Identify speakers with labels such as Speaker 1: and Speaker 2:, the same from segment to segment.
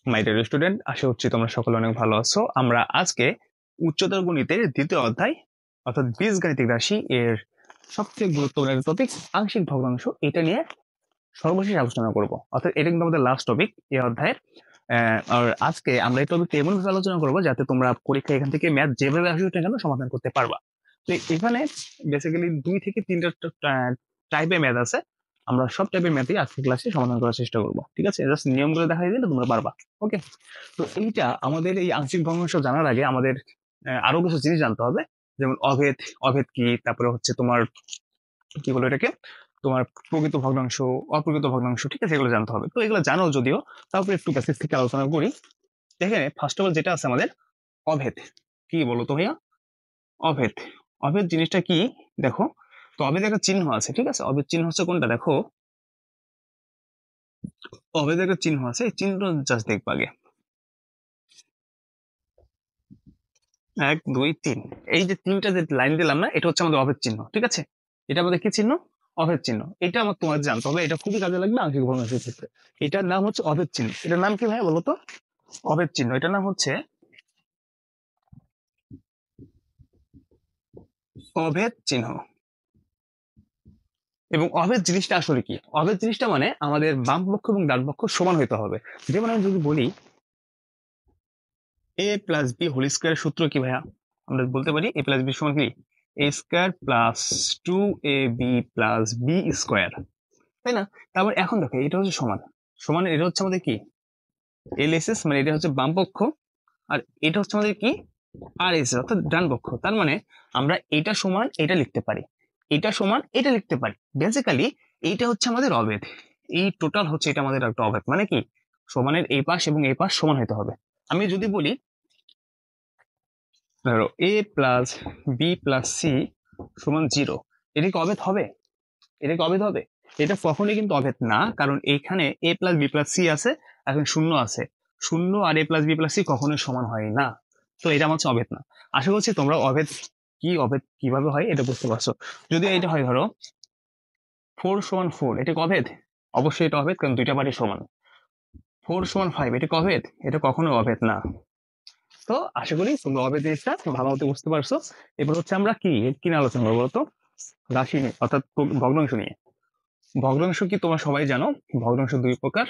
Speaker 1: My dear student, আশা করছি তোমরা সকলে অনেক ভালো আছো। আমরা আজকে উচ্চতর গণিতের দ্বিতীয় অধ্যায় অর্থাৎ বীজগাণিতিক রাশি এর সবচেয়ে গুরুত্বপূর্ণ টপিক আংশিক ভগ্নাংশ, এটা নিয়ে সর্বশেষ আলোচনা করব। অর্থাৎ এটা কিন্তু আমাদের লাস্ট টপিক এই অধ্যায়ের। আর আজকে আমরা এই টপিকটা এমন ভাবে আলোচনা করবো যাতে তোমরা পরীক্ষা এখান থেকে ম্যাথ যেভাবে আসবে না কেন সমাধান করতে পারবা। তো এখানে বেসিক্যালি 2 থেকে 3টা টাইপের ম্যাথ আছে। আমরা সব টাইপের ম্যাথই আজকে ক্লাসে সমাধান করার চেষ্টা করবো, ঠিক আছে? জাস্ট নিয়মগুলো দেখাই দিলে তোমরা পারবা। ওকে, তো এইটা আমাদের এই আংশিক ভগ্নাংশ জানার আগে আমাদের আরো কিছু জিনিস জানতে হবে, যেমন অভেদ। অভেদ কি, তারপরে হচ্ছে তোমার কি বলো এটাকে, তোমার প্রকৃত ভগ্নাংশ, অপ্রকৃত ভগ্নাংশ, ঠিক আছে? এগুলো জানতে হবে। তো এগুলো জানো যদিও, তারপরে একটু বেসিক থেকে আলোচনা করি। এখানে ফার্স্ট অফ অল যেটা আছে আমাদের অভেদ। কি বলো তো ভাইয়া? অভেদ। অভেদ জিনিসটা কি দেখো। তো অভেদ একটা চিহ্ন আছে, ঠিক আছে? অভেদ চিহ্ন হচ্ছে কোনটা দেখো, অভেদ একটা চিহ্ন আছে, এই চিহ্নটা জাস্ট দেখবা আগে। 1 2 3, এই যে 3টা যে লাইন দিলাম না, এটা হচ্ছে আমাদের অভেদ চিহ্ন, ঠিক আছে? এটা আমাদের কি চিহ্ন? অভেদ চিহ্ন। এটা আমার তোমার জানতে হবে, এটা খুবই কাজে লাগবে আংশিক ভগ্নাংশের ক্ষেত্রে। এটার নাম হচ্ছে অভেদ চিহ্ন। এটার নাম কি ভাই বলো তো? অভেদ চিহ্ন, এটার নাম হচ্ছে অভেদ চিহ্ন। এবং অভেদ জিনিসটা আসলে কি? অভেদ জিনিসটা মানে আমাদের বাম পক্ষ এবং ডান পক্ষ সমান হইতে হবে। যেমন আমি যদি বলি a প্লাস বি হোল স্কোয়ারের সূত্র কি ভাইয়া? আমরা বলতে পারি a প্লাস বি সমান কি a square plus 2ab plus b square, তাই না? তারপর এখন দেখো, এটা হচ্ছে সমান। সমান এটা হচ্ছে আমাদের কি এলএসএস, মানে এটা হচ্ছে বাম পক্ষ, আর এটা হচ্ছে আমাদের কি আর এস অর্থাৎ ডান পক্ষ। তার মানে আমরা এটা সমান এটা লিখতে পারি, এটা সমান এটা লিখতে পারি। বেসিক্যালি এইটা হচ্ছে আমাদের অভেদ। এই টোটাল হচ্ছে এটা আমাদের একটা অভেদ। মানে কি সমানের এই পাশ এবং এই পাশ সমান হতে হবে। আমি যদি বলি ধরো এ প্লাস বি প্লাস সি সমান 0, এটা কি অভেদ হবে? এটা কি অভেদ হবে? এটা কখনোই কিন্তু অভেদ না, কারণ এখানে এ প্লাস বি প্লাস সি আছে, এখন শূন্য আছে। শূন্য আর এ প্লাস বি প্লাস সি কখনোই সমান হয় না। তো এটা আমার হচ্ছে অভেদ না। আশা করছি তোমরা অভেদ কি, অভেদ কিভাবে হয় এটা বুঝতে পারছো। যদি এটা হয় ধরো 4 সমান 4, এটা কি অভেদ? অবশ্যই এটা অভেদ, কারণ দুইটা পাটি সমান। 4 সমান 5, এটা কি অভেদ? এটা কখনো অভেদ না। তো আশা করি তোমরা অভেদ জিনিসটা ভালো মতো বুঝতে পারছো। এবার হচ্ছে আমরা কি কি নিয়ে আলোচনা করবো বলতো? রাশি নিয়ে, অর্থাৎ ভগ্নাংশ নিয়ে। ভগ্নাংশ কি তোমরা সবাই জানো, ভগ্নাংশ 2 প্রকার।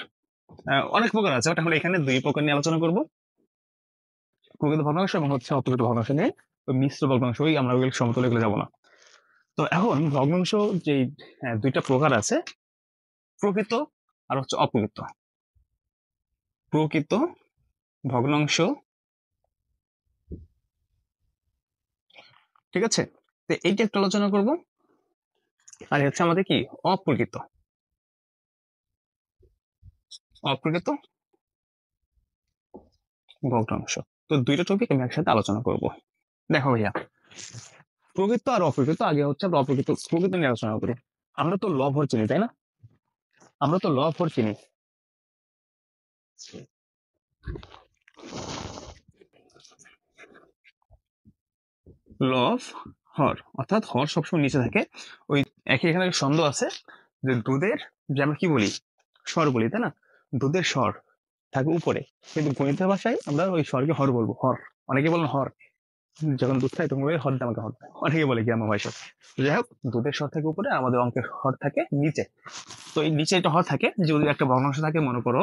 Speaker 1: অনেক প্রকার আছে, বাট আমরা এখানে 2 প্রকার নিয়ে আলোচনা করব। প্রকৃত ভগ্নাংশ এবং হচ্ছে অপ্রকৃত ভগ্নাংশ নিয়ে। মিশ্র ভগ্নাংশ, আমরা ওইগুলো সমতলে এগুলো যাবো না। তো এখন ভগ্নাংশ যে 2টা প্রকার আছে, প্রকৃত আর হচ্ছে অপ্রকৃত। প্রকৃত ভগ্নাংশ, ঠিক আছে? তো এইটা একটা আলোচনা করব। আর হচ্ছে আমাদের কি অপ্রকৃত, অপ্রকৃত ভগ্নাংশ। তো 2টা টপিক আমি একসাথে আলোচনা করব। দেখো ভাইয়া, প্রকৃত আর অপ্রকৃত, আগে হচ্ছে আমরা অপ্রকৃত প্রকৃত নিয়ে আলোচনা করি। আমরা তো লব হর চিনি, তাই না? আমরা তো লব হর চিনি। লব হর অর্থাৎ হর সবসময় নিচে থাকে। ওই একই এখানে একটা ছন্দ আছে যে দুধের, যে আমরা কি বলি স্বর বলি, তাই না? দুধের স্বর থাকে উপরে, কিন্তু গণিতের ভাষায় আমরা ওই স্বরকে হর বলবো, হর। অনেকে বলেন হর, যখন দুধ খাই তখন বলে হর দে আমাকে, হর দে। অনেকে বলে গ্রাম্য ভাষায়। যাই হোক, দুধের স্বর থাকে উপরে, আমাদের অঙ্কের হর থাকে নিচে। তো এই নিচে একটা হর থাকে, যদি একটা ভগ্নাংশ থাকে, মনে করো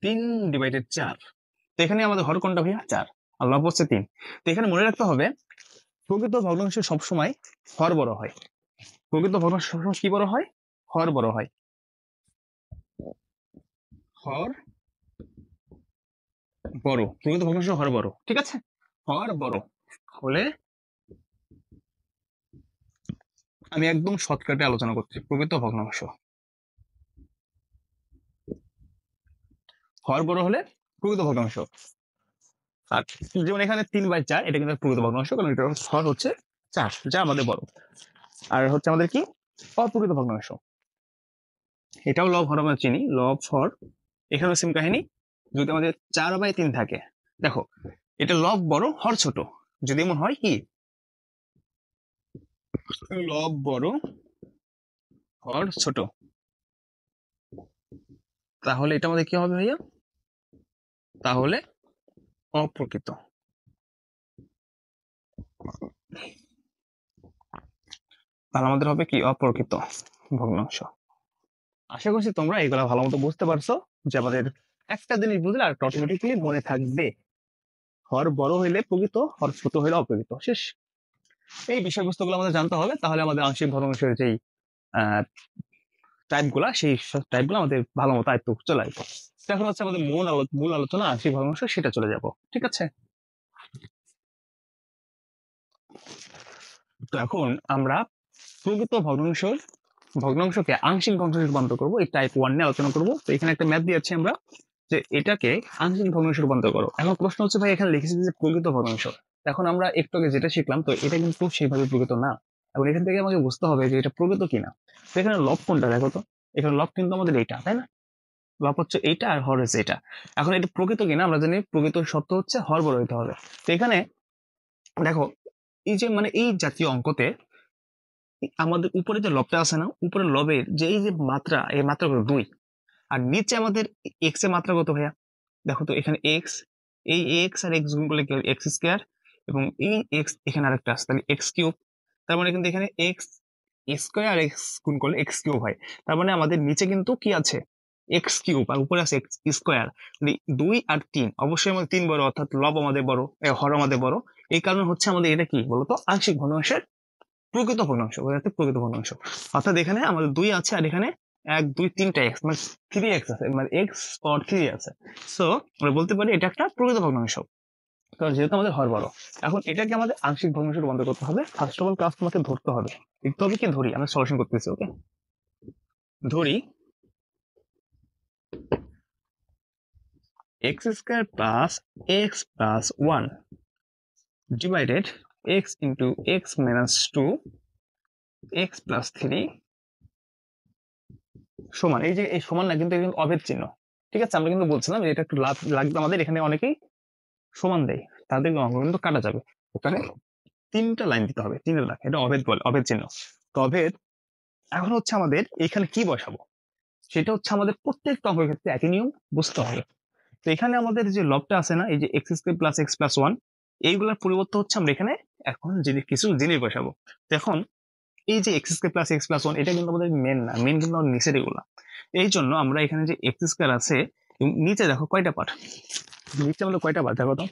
Speaker 1: 3/4। তো এখানে আমাদের হর কোনটা ভাইয়া? 4, আর লব হচ্ছে 3। তো এখানে মনে রাখতে হবে প্রকৃত ভগ্নাংশ সবসময় হর বড় হয়। প্রকৃত ভগ্নাংশ সবসময় কি বড় হয়? হর বড় হয়। হর বড়, প্রকৃত ভগ্নাংশ হর বড়, ঠিক আছে? হর বড় হলে, আমি একদম শর্টকাটে আলোচনা করছি, প্রকৃত ভগ্নাংশ হর বড় হলে প্রকৃত ভগ্নাংশ। আর যেমন এখানে 3/4, এটা কিন্তু প্রকৃত ভগ্নাংশ, কারণ এটা হর হচ্ছে 4, যা আমাদের বড়। আর হচ্ছে আমাদের কি অপ্রকৃত ভগ্নাংশ, এটাও লব হর আমরা চিনি, লব হর। এখানেও সেম কাহিনী। যদি আমাদের 4/3 থাকে, দেখো এটা লব বড় হর ছোট। যদি এমন হয় কি লব বড় হর ছোট, তাহলে এটা আমাদের কি হবে ভাইয়া? তাহলে অপ্রকৃত। তাহলে আমাদের হবে কি? অপ্রকৃত ভগ্নাংশ। আশা করছি তোমরা এগুলা ভালো মতো বুঝতে পারছো, যে আমাদের একটা জিনিস বুঝলে আর অটোমেটিকলি মনে থাকবে, হর বড় হইলে প্রকৃত, হর ছোট হইলে অপ্রকৃত। শেষ। এই বিষয়বস্তুগুলো আমাদের জানতে হবে, তাহলে আমাদের আংশিক ভগ্নাংশের যেই টাইপ গুলা, সেই টাইপ গুলো আমাদের ভালো মতো আয়ত্ত চলে আসবে। এখন হচ্ছে আমাদের মূল আলোচনা আংশিক ভগ্নাংশ, সেটা চলে যাব। ঠিক আছে? তো এখন আমরা প্রকৃত ভগ্নাংশকে আংশিক ভগ্নাংশে রূপান্তর করবো, এই টাইপ 1 নিয়ে আলোচনা করবো। তো এখানে একটা ম্যাথ দিয়েছি আমরা, যে এটাকে আংশিক ভগ্নাংশে রূপান্তর করো। এখন প্রশ্ন হচ্ছে ভাই, এখানে লিখেছি যে প্রকৃত ভগ্নাংশ। এখন আমরা একটু আগে যেটা শিখলাম, তো এটা কিন্তু সেইভাবে প্রকৃত না। এখন এখান থেকে আমাকে বুঝতে হবে যে এটা প্রকৃত কিনা। তো এখানে লব কোনটা দেখো তো, এখানে লব কিন্তু আমাদের এইটা, তাই না? লব হচ্ছে এইটা আর হর হচ্ছে এটা। এখন এটা প্রকৃত কিনা আমরা জানি, প্রকৃত শর্ত হচ্ছে হর বড় হইতে হবে। তো এখানে দেখো, এই যে মানে এই জাতীয় অঙ্কতে আমাদের উপরে যে লবটা আছে না, উপরে লবের যে এই যে মাত্রা, এই মাত্রা কত? 2। আর নিচে আমাদের এক্স এর মাত্রা কত ভাইয়া? দেখো তো, এখানে এক্স, এই এক্স আর এক্স গুণ করলে কি হবে? X square. এবং এই এক্স এখানে আরেকটা আছে, তাহলে এক্স কিউব। তার মানে কিন্তু এখানে এক্স স্কোয়ার আর এক্স গুণ করলে এক্স কিউব হয়। তার মানে আমাদের নিচে কিন্তু কি আছে? এক্স কিউব, আর উপরে আছে এক্স স্কোয়ার। 2 আর 3, অবশ্যই আমাদের 3 বড়, অর্থাৎ লব আমাদের বড়, হর আমাদের বড়। এই কারণে হচ্ছে আমাদের এটা কি বলতো? আংশিক ভগ্নাংশের প্রকৃত ভগ্নাংশ, প্রকৃত ভগ্নাংশ। অর্থাৎ এখানে আমাদের 2 আছে, আর এখানে 1 2 3টা এক্স, মানে 3x আছে, মানে এক্স পাওয়ার 3 আছে। সো আমরা বলতে পারি এটা একটা প্রকৃত ভগ্নাংশ, কারণ যেহেতু আমাদের হর বড়। এখন এটাকে আমাদের আংশিক ভগ্নাংশে রূপান্তর করতে হবে। ফার্স্ট অফ অল ক্লাস তোমাকে ধরতে হবে, লিখতে হবে কি? ধরি, আমরা সলিউশন করতেছি। ওকে, ধরি x square plus x plus 1 divided x into x minus 2 x plus 3 সমান, এই যে এই সমান না, কিন্তু এটা অভেদ চিহ্ন। ঠিক আছে? আমরা কিন্তু বলছিলাম যে এটা একটু লাগবে আমাদের, এখানে অনেকেই সমান দেয়, তাদের অঙ্ক কিন্তু কাটা যাবে। ওখানে 3টা লাইন দিতে হবে, 3টা লাইন, এটা অভেদ বলে, অভেদ চিহ্ন। তো অভেদ। এখন হচ্ছে আমাদের এখানে কি বসাবো, সেটা হচ্ছে আমাদের প্রত্যেকটা অঙ্কের ক্ষেত্রে একই নিয়ম বুঝতে হবে। তো এখানে আমাদের যে লবটা আছে না, এই যে x square plus x plus 1, এইগুলোর পরিবর্তে হচ্ছে আমরা এখানে এখন কিছু জিনিস বসাবো। তো এখন এই যে x square plus x plus 1, এটা কিন্তু আমাদের মেন না, মেন কিন্তু আমাদের নিচের এগুলা। এই জন্য আমরা এখানে যে এক্স স্কোয়ার আছে, নিচে দেখো কয়টা পার্ট, নিচে আমাদের কয়টা পার্ট দেখো তো,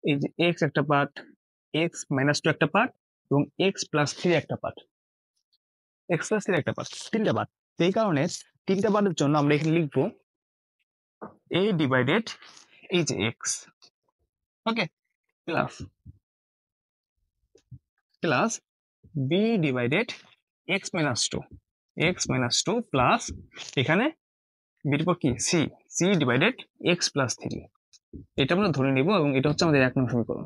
Speaker 1: এই যে এক্স একটা পার্ট, এক্স মাইনাস 2 একটা পার্ট, এবং এক্স প্লাস 3 একটা পার্ট, এক্স প্লাস 3 একটা পার্ট, 3টা পার্ট। তো এই কারণে 3টা পার্টের জন্য আমরা এখানে লিখবো এ ডিভাইডেড এই যে x, okay, plus plus B divided x minus 2, x minus 2 plus এখানে বির পর কি? C, C divided x plus 3। এটা আমরা ধরে নিব, এবং এটা হচ্ছে আমাদের 1 নং সমীকরণ।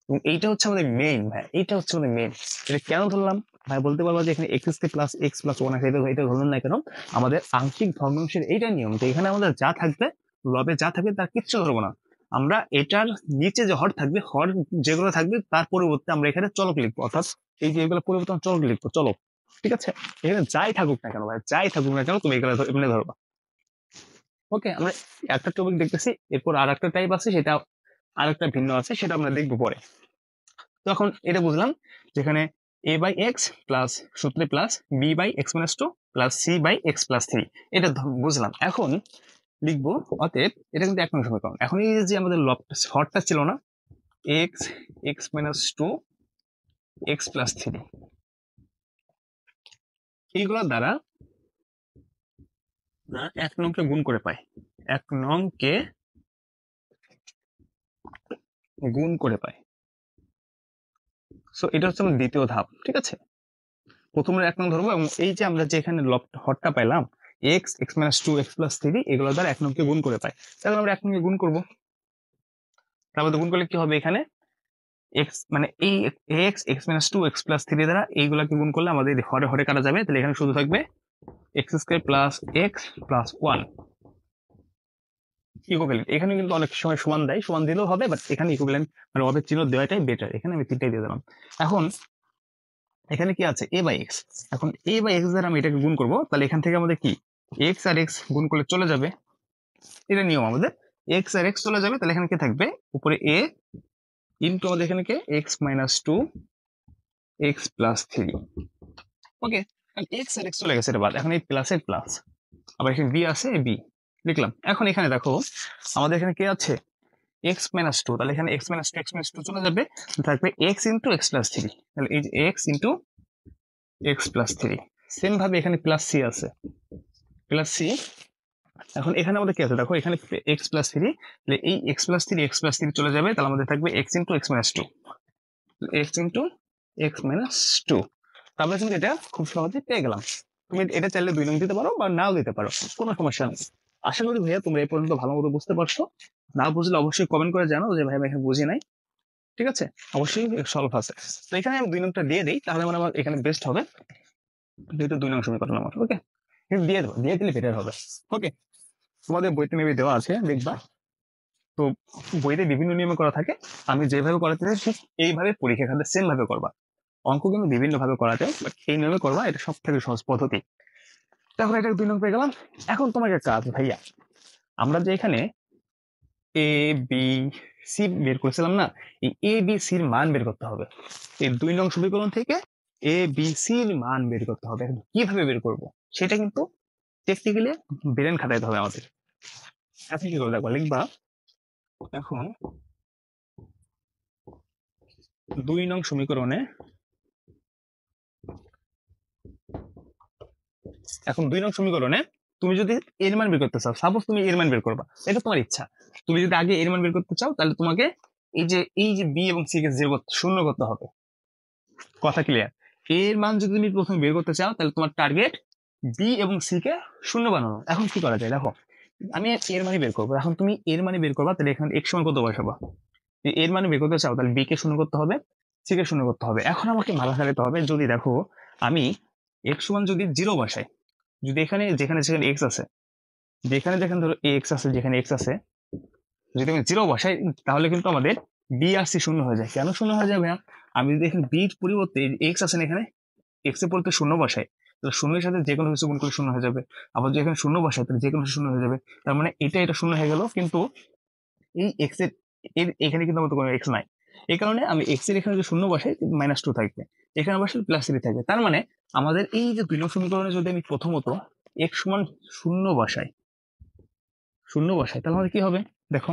Speaker 1: এবং এইটা হচ্ছে আমাদের মেইন ভাই, এইটা হচ্ছে আমাদের মেইন। এটা কেন ধরলাম ভাই? বলতে পারবো যে এখানে x k plus x plus 1 আছে, এটা ধরলাম না কেন? আমাদের আংশিক ভগ্নাংশের এইটা নিয়ম, যে এখানে আমাদের যা থাকবে, লবে যা থাকবে তার কিচ্ছু ধরবো না। আমরা এটার নিচে যে হর থাকবে, হর যেগুলো থাকবে তার পরিবর্তে আমরা এখানে চলক লিখবো, অর্থাৎ এই যে এগুলো পরিবর্তন চলক লিখবো, চলক। ঠিক আছে? এখানে যাই থাকুক না কেন ভাই, যাই থাকুক না কেন, তুমি এগুলো এমনি ধরবা। ওকে, আমরা একটা টপিক দেখতেছি, এরপর আর একটা টাইপ আছে, সেটা আর একটা ভিন্ন আছে, সেটা আমরা দেখবো পরে। তখন এটা বুঝলাম, যেখানে a বাই এক্স প্লাস সূত্রে plus b by x minus 2 plus c by x plus 3, এটা বুঝলাম। এখন লিখবো, অতএব এটা কিন্তু 1 নং সমীকরণ। এখন এই যে আমাদের হরটা ছিল না, x, x minus 2, x plus 3, এইগুলোর দ্বারা 1 নংকে গুণ করে পাই, 1 নংকে গুণ করে পাই। সো এটা হচ্ছে আমার দ্বিতীয় ধাপ। ঠিক আছে? প্রথমে 1 নং ধরবো, এবং এই যে আমরা যে এখানে হরটা পাইলাম, x, x minus 2, x plus 3, এগুলো দ্বারা 1 নংকে গুণ করে পাই। তাহলে আমরা 1 নংকে গুণ করবো। তারপর গুণ করলে কি হবে? এখানে এক্স, মানে এই x, x minus 2, x plus 3 দ্বারা এইগুলাকে গুণ করলে আমাদের হরে হরে কাটা যাবে। তাহলে এখানে শুধু থাকবে x square plus x plus 1 equivalent. এখানে কিন্তু অনেক সময় সমান দেয়, সমান দিলেও হবে, বাট এখানে ইকুইভ্যালেন্ট মানে অবেদ চিহ্ন দেওয়াটাই বেটার। এখানে আমি 3টাই দিয়ে দিলাম। এখন এখানে কি আছে? এ বাই এক্স। এখন এ বাই এক্স দ্বারা আমি এটাকে গুণ করবো, তাহলে এখান থেকে আমাদের কি এক্স আর এক্স গুণ করলে চলে যাবে, এটা নিয়ম আমাদের। এক্স আর এক্স চলে যাবে, তাহলে এখানে কি থাকবে, উপরে এ ইন্টু আমাদের এখানে কে x minus two x plus three. Okay, x আর এক্স চলে গেছে, এটা বাদ, এখন এই প্লাসের প্লাস, আবার এখানে বি আছে, বি লিখলাম। এখন এখানে দেখো আমাদের এখানে কে আছে, এক্স মাইনাস টু, তাহলে এখানে এক্স মাইনাস টু চলে যাবে, থাকবে x into x plus three, তাহলে এই যে x into x plus three. Same ভাবে এখানে প্লাস সি আছে, প্লাস সি। এখন এখানে আমাদের কি আছে দেখো, এখানে এক্স প্লাস থ্রি, তাহলে এই এক্স প্লাস থ্রি চলে যাবে, তাহলে আমাদের থাকবে x into x minus two, x into x minus two. তারপরে কিন্তু এটা খুব সহজে পেয়ে গেলাম। তুমি এটা চাইলে 2 নং দিতে পারো বা নাও দিতে পারো, কোনো সমস্যা নেই। আশা করি ভাইয়া তোমরা এই পর্যন্ত ভালো মতো বুঝতে পারছো। না বুঝলে অবশ্যই কমেন্ট করে জানো যে ভাই এখানে বুঝি নাই, ঠিক আছে? অবশ্যই সলভ আছে। তো এখানে আমি 2 নংটা দিয়ে দিই, তাহলে মানে আমার এখানে বেস্ট হবে, যেহেতু 2 নং সমীকরণ আমার। ওকে, দিয়ে দেবো, দিয়ে দিলে বেটার হবে। ওকে, তোমাদের বইতে মেবি দেওয়া আছে, দেখবা। তো বইতে বিভিন্ন নিয়মে করা থাকে, আমি যেভাবে করাতে চাই ঠিক এইভাবে পরীক্ষা খাতে সেম ভাবে করবা। অঙ্ক কিন্তু বিভিন্ন ভাবে করা যায়, বাট এই নিয়মে করবা, এটা সব থেকে সহজ পদ্ধতি। তাহলে এটা 2 নং পেয়ে গেলাম। এখন তোমাকে কাজ ভাইয়া, আমরা যে এখানে এ বি সি বের করেছিলাম না, এই এ বি সির মান বের করতে হবে। এই 2 নং সমীকরণ থেকে এ বি সির মান বের করতে হবে। এখন কিভাবে বের করব সেটা কিন্তু টেকনিক্যালি ব্রেন খাটাইতে হবে আমাদের। এখন কি করবে দেখো, লিখবা এখন 2 নং সমীকরণে, এখন 2 নং সমীকরণে তুমি যদি এর মান বের করতে চাও, সাপোজ তুমি এর মান বের করবা, এটা তোমার ইচ্ছা। তুমি যদি আগে এর মান বের করতে চাও, তাহলে তোমাকে এই যে বি এবং সি কে শূন্য করতে হবে। কথা ক্লিয়ার? এর মান যদি তুমি প্রথমে বের করতে চাও, তাহলে তোমার টার্গেট বি এবং সি কে শূন্য বানানো। এখন কি করা যায় দেখো, আমি এর মানে বের করবো, এখন তুমি এর মানে বের করবা, তাহলে এখানে এক্স সমান কত বসাবা। এর মানে বের করতে চাও, তাহলে বি কে শূন্য করতে হবে, সি কে শূন্য করতে হবে। এখন আমাকে মাথা খাটাতে হবে, যদি দেখো আমি এক্স সমান যদি জিরো বসাই, যদি এখানে যেখানে যেখানে এক্স আছে, যেখানে যেখানে ধরো এক্স আছে, যেখানে এক্স আছে, যদি আমি জিরো বসাই, তাহলে কিন্তু আমাদের বি আর সি শূন্য হয়ে যায়। কেন শূন্য হয়ে যাবে? আমি যদি এখানে বির পরিবর্তে এক্স আছে না, এখানে এক্স এর পরিবর্তে শূন্য বসাই, তাহলে শূন্যের সাথে যে কোনো কিছু গুণ করলে শূন্য হয়ে যাবে। আবার যদি এখানে শূন্য বসাই, তাহলে যে কোনো কিছু শূন্য হয়ে যাবে। তার মানে এটা শূন্য হয়ে গেল, কিন্তু এই এক্স এর এখানে কিন্তু আমাদের কোনো এক্স নাই। এই কারণে আমি এক্স এর এখানে যদি শূন্য বসাই, মাইনাস টু থাকবে, এখানে বসালে প্লাস থ্রি থাকবে। তার মানে আমাদের এই যে 2 নং সমীকরণে যদি আমি প্রথমত এক্স সমান শূন্য বসাই, তাহলে আমাদের কি হবে দেখো,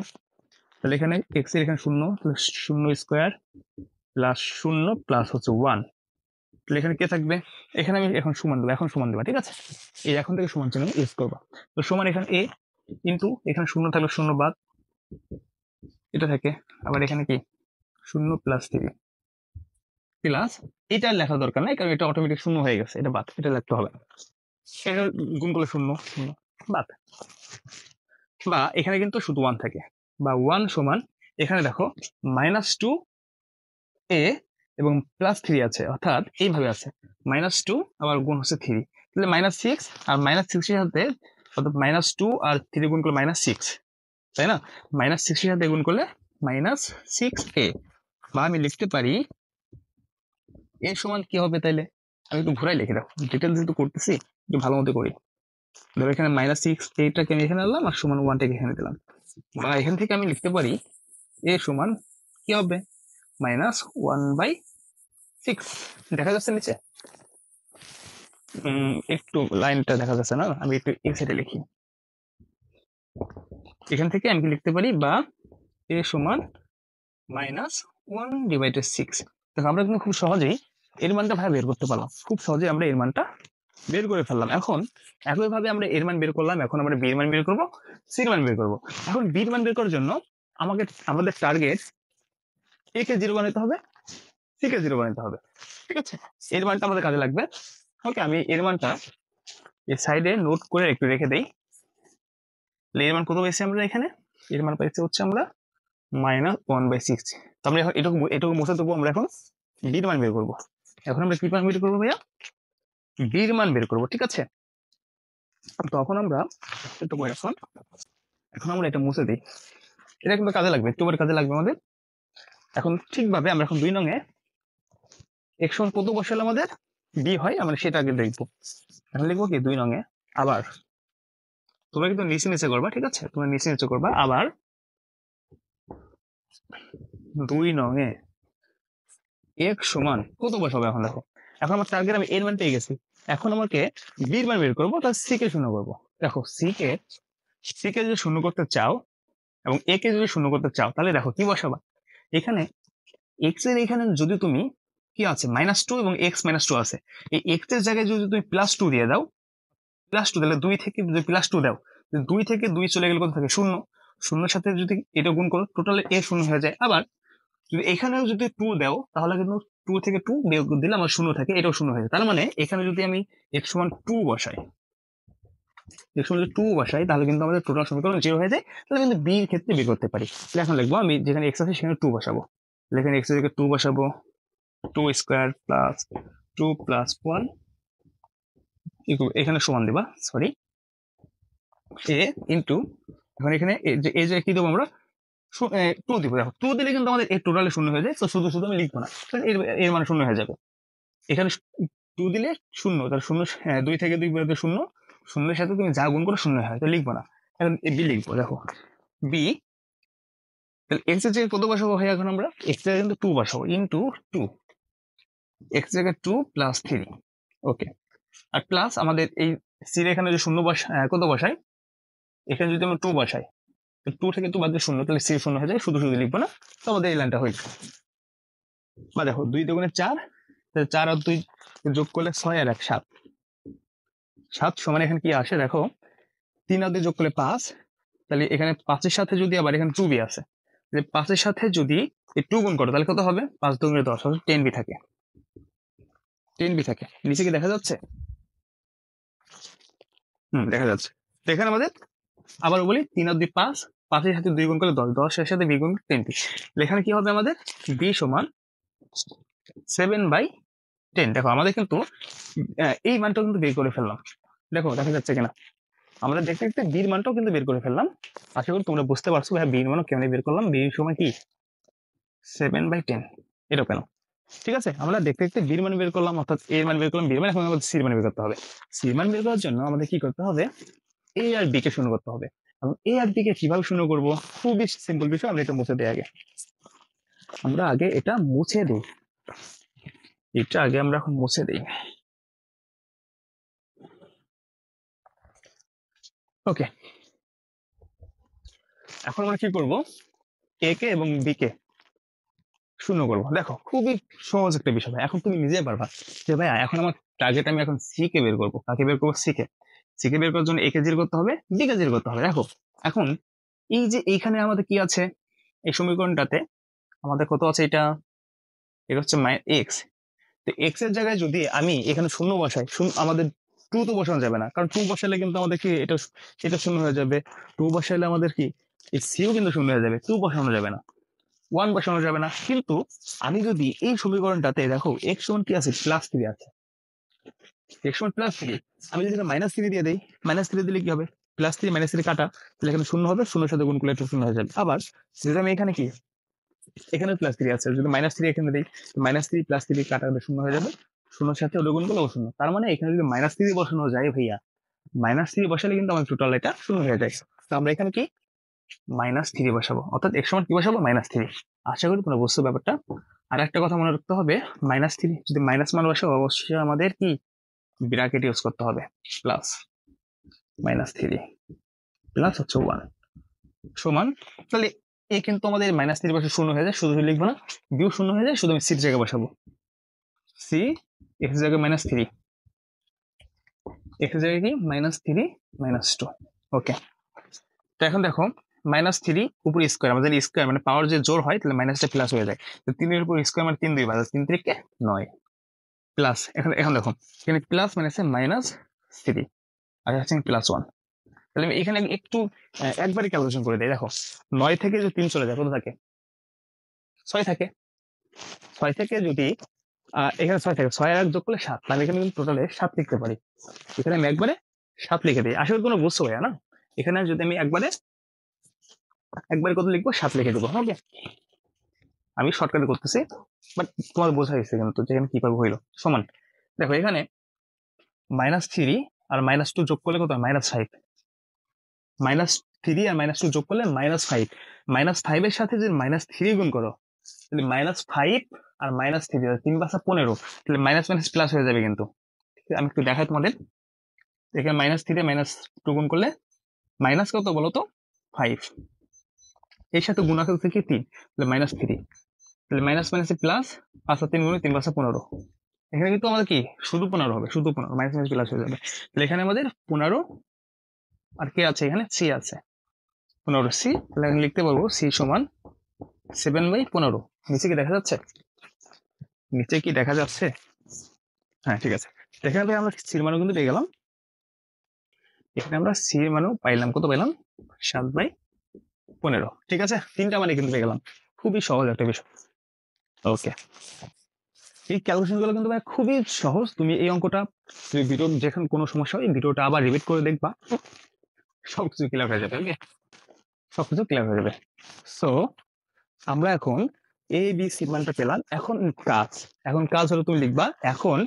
Speaker 1: তাহলে এখানে এক্স এর এখানে শূন্য, শূন্য স্কোয়ার প্লাস শূন্য প্লাস হচ্ছে ওয়ান, তাহলে এখানে কে থাকবে, এখানে আমি এখন সমান দেবো, এখন সমান দেবা, ঠিক আছে? এই এখন থেকে সমান চিহ্ন ইউজ করবা। তো সমান এখানে এ ইন্টু এখানে শূন্য থাকলে শূন্য বাদ, এটা থাকে, আবার এখানে কি শূন্য প্লাস থ্রি প্লাস, এটা লেখা দরকার নাই, কারণ এটা অটোমেটিক শূন্য হয়ে গেছে, এটা বাদ, এটা লিখতে হবে না। এটা গুণ করলে শূন্য শূন্য বাদ, বা এখানে কিন্তু শুধু ওয়ান থাকে, বা ওয়ান সমান এখানে দেখো মাইনাস টু এ এবং প্লাস থ্রি আছে, অর্থাৎ এইভাবে আছে মাইনাস টু আবার গুণ হচ্ছে থ্রি, তাহলে মাইনাস সিক্স, আর মাইনাস সিক্সের সাথে অর্থাৎ মাইনাস টু আর থ্রি গুণ করলে মাইনাস সিক্স, তাই না? মাইনাস সিক্সের সাথে গুণ করলে মাইনাস সিক্স এ, বা আমি লিখতে পারি এ সমান কি হবে, তাইলে আমি একটু ঘুরাই লিখে দেখো, ডিটেলস যেহেতু করতেছি একটু ভালো মতো করি। ধরো এখানে মাইনাস সিক্স এইটাকে আমি এখানে আনলাম, আর সমান ওয়ানটাকে এখানে দিলাম, বা এখান থেকে আমি লিখতে পারি এ সমান কি হবে, মাইনাস ওয়ান বাই সিক্স। দেখা যাচ্ছে নিচে? একটু লাইনটা দেখা যাচ্ছে না, আমি একটু এই সাইডে লিখি। এখান থেকে আমি কি লিখতে পারি, বা এ সমান মাইনাস ওয়ান ডিভাইডেড সিক্স। দেখো আমরা কিন্তু খুব সহজেই এর মানটা ভাই বের করতে পারলাম, খুব সহজেই আমরা এর মানটা বের করে ফেললাম। এখন একইভাবে আমরা এর মান বের করলাম, এখন আমরা বির মান বের করবো, সির মান বের করবো। এখন বির মান বের করার জন্য আমাদের টার্গেট এ কে জিরো বানাতে হবে, সি কে জিরো বানাতে হবে, ঠিক আছে? এর মানটা আমাদের কাজে লাগবে। ওকে, আমি এর মানটা এই সাইডে নোট করে একটু রেখে দেই। এর মান কত পেয়েছি আমরা এখানে, এর মান পাইছি হচ্ছে আমরা মাইনাস ওয়ান বাই সিক্স। তো আমরা এখন এটুকু মুছে দেবো, আমরা এখন বির মান বের করবো। এখন আমরা কি মান বের করবো ভাইয়া, বির মান বের করবো, ঠিক আছে? তখন আমরা এখন আমরা এটা মুছে দিই, এটা কিন্তু কাজে লাগবে, একটু কাজে লাগবে আমাদের। এখন ঠিকভাবে আমরা এখন 2 নং-এ এক্স সমান কত বসালে আমাদের বি হয়, আমরা সেটা আগে দেখবো। এখন লিখবো কি 2 নং-এ আবার তোমরা কিন্তু নিচে নিচে করবা, ঠিক আছে? তোমরা নিচে নিচে করবা। আবার 2 নং-এ x সমান কত বসাবো? এখন দেখো, এখন আমার টার্গেট, আমি এর মান পেয়ে গেছি। এখন আমাকে বির মান বের করবো, তার সি কে শূন্য করবো। দেখো সি কে যদি শূন্য করতে চাও এবং এ কে যদি শূন্য করতে চাও, তাহলে দেখো কি বসাবা। এখানে এক্স এর এখানে যদি তুমি কি আছে -2 এবং x-2 আছে, এই এক্স এর জায়গায় যদি তুমি +2 দিয়ে দাও, +2 তাহলে 2 থেকে যদি +2 দাও, 2 থেকে 2 চলে গেলে কত থাকে? 0। শূন্যের সাথে যদি এটা গুণ করো, টোটাল এ 0 হয়ে যায়। আবার যদি এখানেও যদি 2 দাও, তাহলে কিন্তু 2 থেকে 2 বিয়োগ দিলে আমার 0 থাকে, এটাও 0 হয়ে যায়। তার মানে এখানে যদি আমি x সমান 2 বসাই, x সমান যদি 2 বসাই, তাহলে কিন্তু আমাদের টোটাল সমীকরণ 0 হয়ে যায়। তাহলে কিন্তু বি এর ক্ষেত্রে বের করতে পারি। তাহলে এখন লিখবো, আমি যেখানে x আছে সেখানে 2 বসাবো। এখানে x এর জায়গায় 2 বসাবো, 2 স্কোয়ার প্লাস 2 প্লাস 1 এখানে সমান দিবা, সরি, এ ইন্টু, এখন এখানে এই যে কি দেবো আমরা, 2 দিব। দেখো 2 দিলে কিন্তু আমাদের এই টোটালে 0 হয়ে যায়, তো শুধু শুধু আমি লিখবো না, কারণ এর মানে 0 হয়ে যাবে। এখানে 2 দিলে 0, তাহলে 0, 2 থেকে 2 বেরোতে 0, 0 সাথে তুমি যা গুণ করে 0 হয়, তো লিখবো না। এখন বি লিখবো। দেখো বি, তাহলে এক্স এর জায়গায় কত বসাবো ভাই? এখন আমরা এক্স এর জায়গায় কিন্তু 2 বসাবো, ইন্টু 2, এক্স জায়গায় 2 প্লাস 3। ওকে, আর প্লাস আমাদের এই সির এখানে যে 0 কত বসাই, এখানে যদি আমরা 2 বসাই, 2 থেকে 2 বাদ দিয়ে 0, তাহলে সি 0 হয়ে যায়, শুধু শুধু লিখবো না, তো আমাদের এই লাইনটা হয়ে যায়। বা দেখো 2 দুগুণে 4, 4 আর 2 যোগ করলে 6 আর 1 7, 7 সমান এখানে কি আসে দেখো, 3 আর 2 যোগ করলে 5, তাহলে এখানে 5 এর সাথে যদি আবার এখানে 2 বি আছে, 5 এর সাথে যদি এই 2 গুণ করো, তাহলে কত হবে? 5 দুগুণে 10, 10 বি থাকে, 10 বি থাকে। নিচে কি দেখা যাচ্ছে? দেখা যাচ্ছে। তো এখানে আমাদের, আবার বলি, 3 আর 2 5, 5 এর সাথে 2 গুণ করলে 10, 10 এর সাথে 2 গুণ 10 বি। এখানে কি হবে আমাদের? বি সমান 7/10। দেখো আমাদের কিন্তু এই মানটাও কিন্তু বের করে ফেললাম। দেখো দেখা যাচ্ছে কিনা, আমরা দেখতে দেখতে বির মানটাও কিন্তু বের করে ফেললাম। আশা করি তোমরা বুঝতে পারছো ভাই বির মানও কেমন বের করলাম। বির সময় কি 7/10, এটা পেলাম। ঠিক আছে, আমরা দেখতে দেখতে বির মান বের করলাম, অর্থাৎ এর মান বের করলাম, বির মান। এখন আমাদের সির মান বের করতে হবে। সির মান বের করার জন্য আমাদের কি করতে হবে? এ আর বি কে শূন্য করতে হবে। এবং এ আর বি কে কিভাবে শূন্য করবো? খুবই সিম্পল বিষয়, আমরা এটা মুছে দিই আগে। আমরা আগে এটা মুছে দিই, এটা আগে আমরা এখন মুছে দিই। ওকে, এখন আমরা কি করব? এ কে এবং বি কে শূন্য করবো। দেখো খুবই সহজ একটা বিষয় ভাই, এখন তুমি নিজে পারবা যে ভাই এখন আমার টার্গেট, আমি এখন সি কে বের করবো। কাকে বের করবো? C K. সি কে বের করার জন্য এ কে জিরো করতে হবে, বি কে জিরো করতে হবে। দেখো এখন এই যে এইখানে আমাদের কি আছে, এই সমীকরণটাতে আমাদের কত আছে? এটা হচ্ছে এক্স। তো এক্স এর জায়গায় যদি আমি এখানে শূন্য বসাই, আমাদের 2 তো বসানো যাবে না, কারণ 2 বসালে কিন্তু আমাদের কি এটা, এটা শূন্য হয়ে যাবে। 2 বসাইলে আমাদের কি এই সিও কিন্তু শূন্য হয়ে যাবে, 2 বসানো যাবে না, 1 বসানো যাবে না। কিন্তু আমি যদি এই সমীকরণটাতে দেখো এক্স সমান কি আছে? +3 আছে। এক্স সমান +3, আমি যদি -3 দিয়ে দিই, -3 দিলে কি হবে? +3 -3 কাটা, তাহলে এখানে শূন্য হবে, শূন্যের সাথে গুণ করলে এটা শূন্য হয়ে যাবে। আবার যদি আমি এখানে কি, এখানে +3 আছে, যদি -3 এখানে দিই, -3 +3 কাটা হলে শূন্য হয়ে যাবে, শূন্যর সাথে ওটা গুণ করলে ও শূন্য। তার মানে এখানে যদি -3 বসানো যায় ভাইয়া, -3 বসালে কিন্তু আমার টোটাল এটা শূন্য হয়ে যায়। তো আমরা এখানে কি -3 বসাবো, অর্থাৎ এক সমান কি বসাবো? -3। আশা করি তোমরা বুঝছো ব্যাপারটা। আর একটা কথা মনে রাখতে হবে, -3 যদি মাইনাস মান বসে, অবশ্যই আমাদের কি ব্র্যাকেট ইউজ করতে হবে, প্লাস -3 প্লাস হচ্ছে 1 সমান, তাহলে এ কিন্তু আমাদের -3 বসে শূন্য হয়ে যায়, শুধু লিখবো না, বিও শূন্য হয়ে যায়, শুধু আমি সির জায়গায় বসাবো। সি এক্স জায়গায় -3, এক্স জায়গায় কি -3 -2। ওকে, তো এখন দেখো -3 উপরে স্কোয়ার, আমাদের স্কোয়ার মানে পাওয়ার যে জোর হয়, তাহলে মাইনাসটা প্লাস হয়ে যায়। তো 3 উপর স্কোয়ার মানে 3 2 বাজে, 3 3 9 প্লাস। এখন এখন দেখো এখানে প্লাস মানে -3 আর হচ্ছে +1। তাহলে আমি এখানে একটু একবারই ক্যালকুলেশন করে দিই। দেখো 9 থেকে যদি 3 চলে যায়, কত থাকে? 6 থাকে। 6 থেকে যদি এখানে 6 থাকে, 6 আর 1 যোগ করলে 7, তাহলে এখানে কিন্তু টোটালে 7 লিখতে পারি। এখানে আমি একবারে 7 লিখে দিই। আসলে কোনো বুঝছো ভাইয়া না? এখানে যদি আমি একবারে একবারে কত লিখবো? 7 লিখে দেবো। ওকে, আমি শর্টকাটে করতেছি, বাট তোমার বোঝা গেছে কিন্তু যেখানে কিভাবে হইলো। সমান, দেখো এখানে -3 আর -2 যোগ করলে কত হয়? -5। -3 আর -2 যোগ করলে -5, -5 এর সাথে যদি -3 গুণ করো তাহলে -5 আর -3, 3 × 5 = 15, তাহলে মাইনাস মাইনাস প্লাস হয়ে যাবে কিন্তু। আমি একটু দেখাই তোমাদের, এখানে -3 -2 গুণ করলে মাইনাস কত বলো তো 5, এর সাথে গুণ আছে কি 3, তাহলে -3, তাহলে মাইনাস মাইনাসে প্লাস, 5 আর 3 গুণ 3 × 5 = 15। এখানে কিন্তু আমাদের কি শুধু 15 হবে, শুধু 15, মাইনাস মাইনাস প্লাস হয়ে যাবে। তাহলে এখানে আমাদের 15 আর কে আছে, এখানে সি আছে, 15C। তাহলে আমি লিখতে পারবো সি সমান 7/15। নিচে কি দেখা যাচ্ছে, নিচে কি দেখা যাচ্ছে? হ্যাঁ ঠিক আছে, এখানে ভাই আমরা সির মানও কিন্তু পেয়ে গেলাম। এখানে আমরা সির মানও পাইলাম, কত পাইলাম 7/15। ঠিক আছে, 3টা মানে কিন্তু পেয়ে গেলাম, খুবই সহজ একটা বিষয়। ওকে, এই ক্যালকুলেশন গুলো কিন্তু ভাই খুবই সহজ। তুমি এই অঙ্কটা তুমি ভিডিও যেখানে কোনো সমস্যা হয় ভিডিওটা আবার রিপিট করে দেখবা, সবকিছু ক্লিয়ার হয়ে যাবে। ওকে, সবকিছু ক্লিয়ার হয়ে যাবে। সো আমরা এখন এ বি সি মানটা পেলাম। এখন কাজ হলো তুমি লিখবা এখন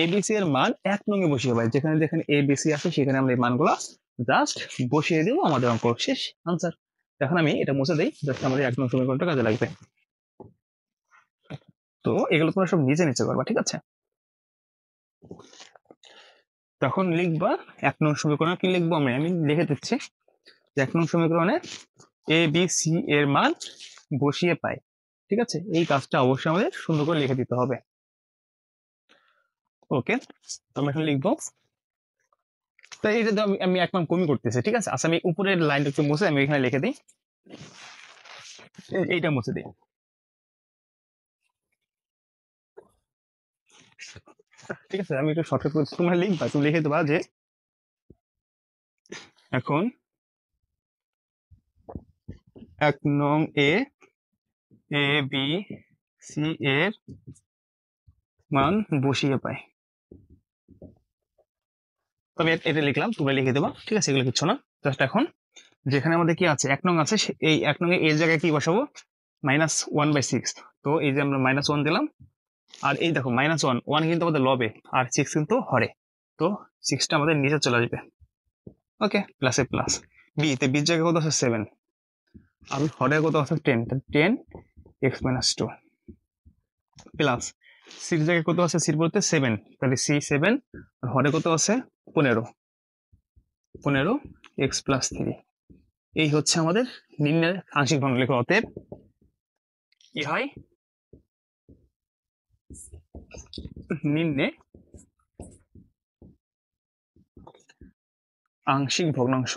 Speaker 1: এবিসি এর মান 1 নঙে বসিয়ে পাই, যেখানে যেখানে এবিসি আছে সেখানে আমরা এই মানগুলো জাস্ট বসিয়ে দেবো, আমাদের অঙ্ক শেষ, আনসার। এখন আমি এটা মুছে দেই, জাস্ট আমাদের 1 নং সমীকরণটা কাজে লাগবে। তো এগুলো তোমরা সব নিচে নিচে করবা, ঠিক আছে? তখন লিখবা 1 নং সমীকরণ কি লিখবো আমি লিখে দিচ্ছি যে 1 নং সমীকরণে এ বি সি এর মান বসিয়ে পাই। ঠিক আছে, এই কাজটা অবশ্যই আমাদের সুন্দর করে লিখে দিতে হবে। ওকে, আমি এখন লিখবো, তাই এটা আমি 1 মান কমই করতেছি। ঠিক আছে, আচ্ছা আমি উপরের লাইনটা একটু মুছে আমি এখানে লিখে দিই, এইটা মুছে দিই। ঠিক আছে, আমি একটু শর্টকাট করে তোমরা লিখবা, তুমি লিখে দেবা যে এখন 1 নং এ বি সি এর মান বসিয়ে পাই। তবে এটা লিখলাম, তোমরা লিখে দেবা। ঠিক আছে, এগুলো কিচ্ছু না, জাস্ট এখন যেখানে আমাদের কি আছে 1 নং আছে, এই 1 নং এর জায়গায় কি বসাবো, -1/6। তো এই যে আমরা -1 দিলাম, আর এই দেখো -1 কিন্তু আমাদের লবে আর 6 কিন্তু হরে, তো 6টা আমাদের নিচে চলে আসবে। ওকে, প্লাসে প্লাস, বির জায়গায় কত আছে 7, আর হরে কত আছে 10, 10x-2 প্লাস সির জায়গায় কত আছে, সির বলতে 7, তাহলে C7, আর হরে কত আছে 15x+3। এই হচ্ছে আমাদের নিম্নের আংশিক ভগ্নাংশ। অতএব কি হয়, নিম্নে আংশিক ভগ্নাংশ,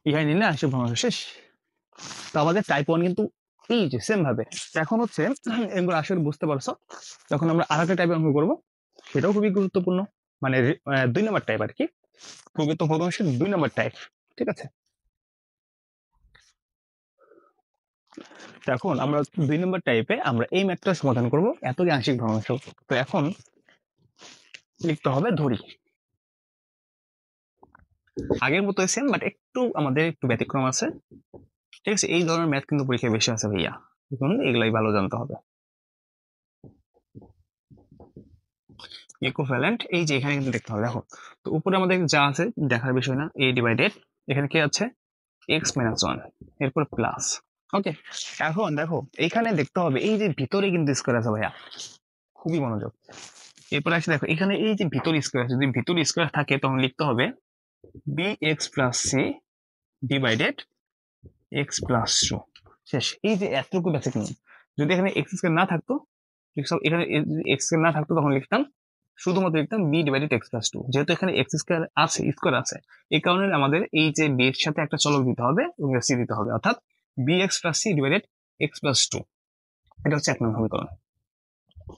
Speaker 1: ইহাই নিম্নে আংশিক ভগ্নাংশ শেষ। তো আমাদের টাইপ 1 কিন্তু এই যে সেম ভাবে। এখন হচ্ছে এগুলো আসলে বুঝতে পারছো, যখন আমরা আরেকটা টাইপের অঙ্ক করবো সেটাও খুবই গুরুত্বপূর্ণ, মানে 2 নম্বর টাইপ আর কি, প্রকৃত ভগ্নাংশের 2 নম্বর টাইপ। ঠিক আছে, এখন আমরা 2 নম্বর টাইপে আমরা এই ম্যাথটা সমাধান করব, এতই আংশিক ভগ্নাংশ। তো এখন লিখতে হবে ধরি, আগের মতো সেম বাট একটু আমাদের একটু ব্যতিক্রম আছে। ঠিক আছে, এই ধরনের ম্যাথ কিন্তু পরীক্ষায় বেশি আছে ভাইয়া, এখন এগুলাই ভালো জানতে হবে। ইকুইভ্যালেন্ট এই যে এখানে কিন্তু দেখতে হবে, দেখো তো উপরে আমাদের যা আছে দেখার বিষয় না, a ডিভাইডেড এখানে কি আছে x-1, এরপর প্লাস। ওকে, এখন দেখো এখানে দেখতে হবে এই যে ভিতরে কিন্তু স্কোয়ার আছে ভাইয়া, খুবই মনোযোগ। এরপর আসে দেখো এখানে এই যে ভিতরে স্কোয়ার আছে, যদি ভিতরে স্কোয়ার থাকে তখন লিখতে হবে bx+c ডিভাইডেড x+2 শেষ। এই যে এতটুকু বেসিক নিয়ম, যদি এখানে এক্স স্কোয়ার না থাকতো, এখানে এক্স স্কোয়ার না থাকতো তখন লিখতাম শুধুমাত্র লিখতাম b ডিভাইডেড x+2। যেহেতু এখানে এক্স স্কোয়ার আছে, স্কোয়ার আছে, এই কারণে আমাদের এই যে b এর সাথে একটা চলক দিতে হবে এবং c দিতে হবে, অর্থাৎ bx+c ডিভাইডেড x+2। এটা হচ্ছে 1 নম্বর সমীকরণ।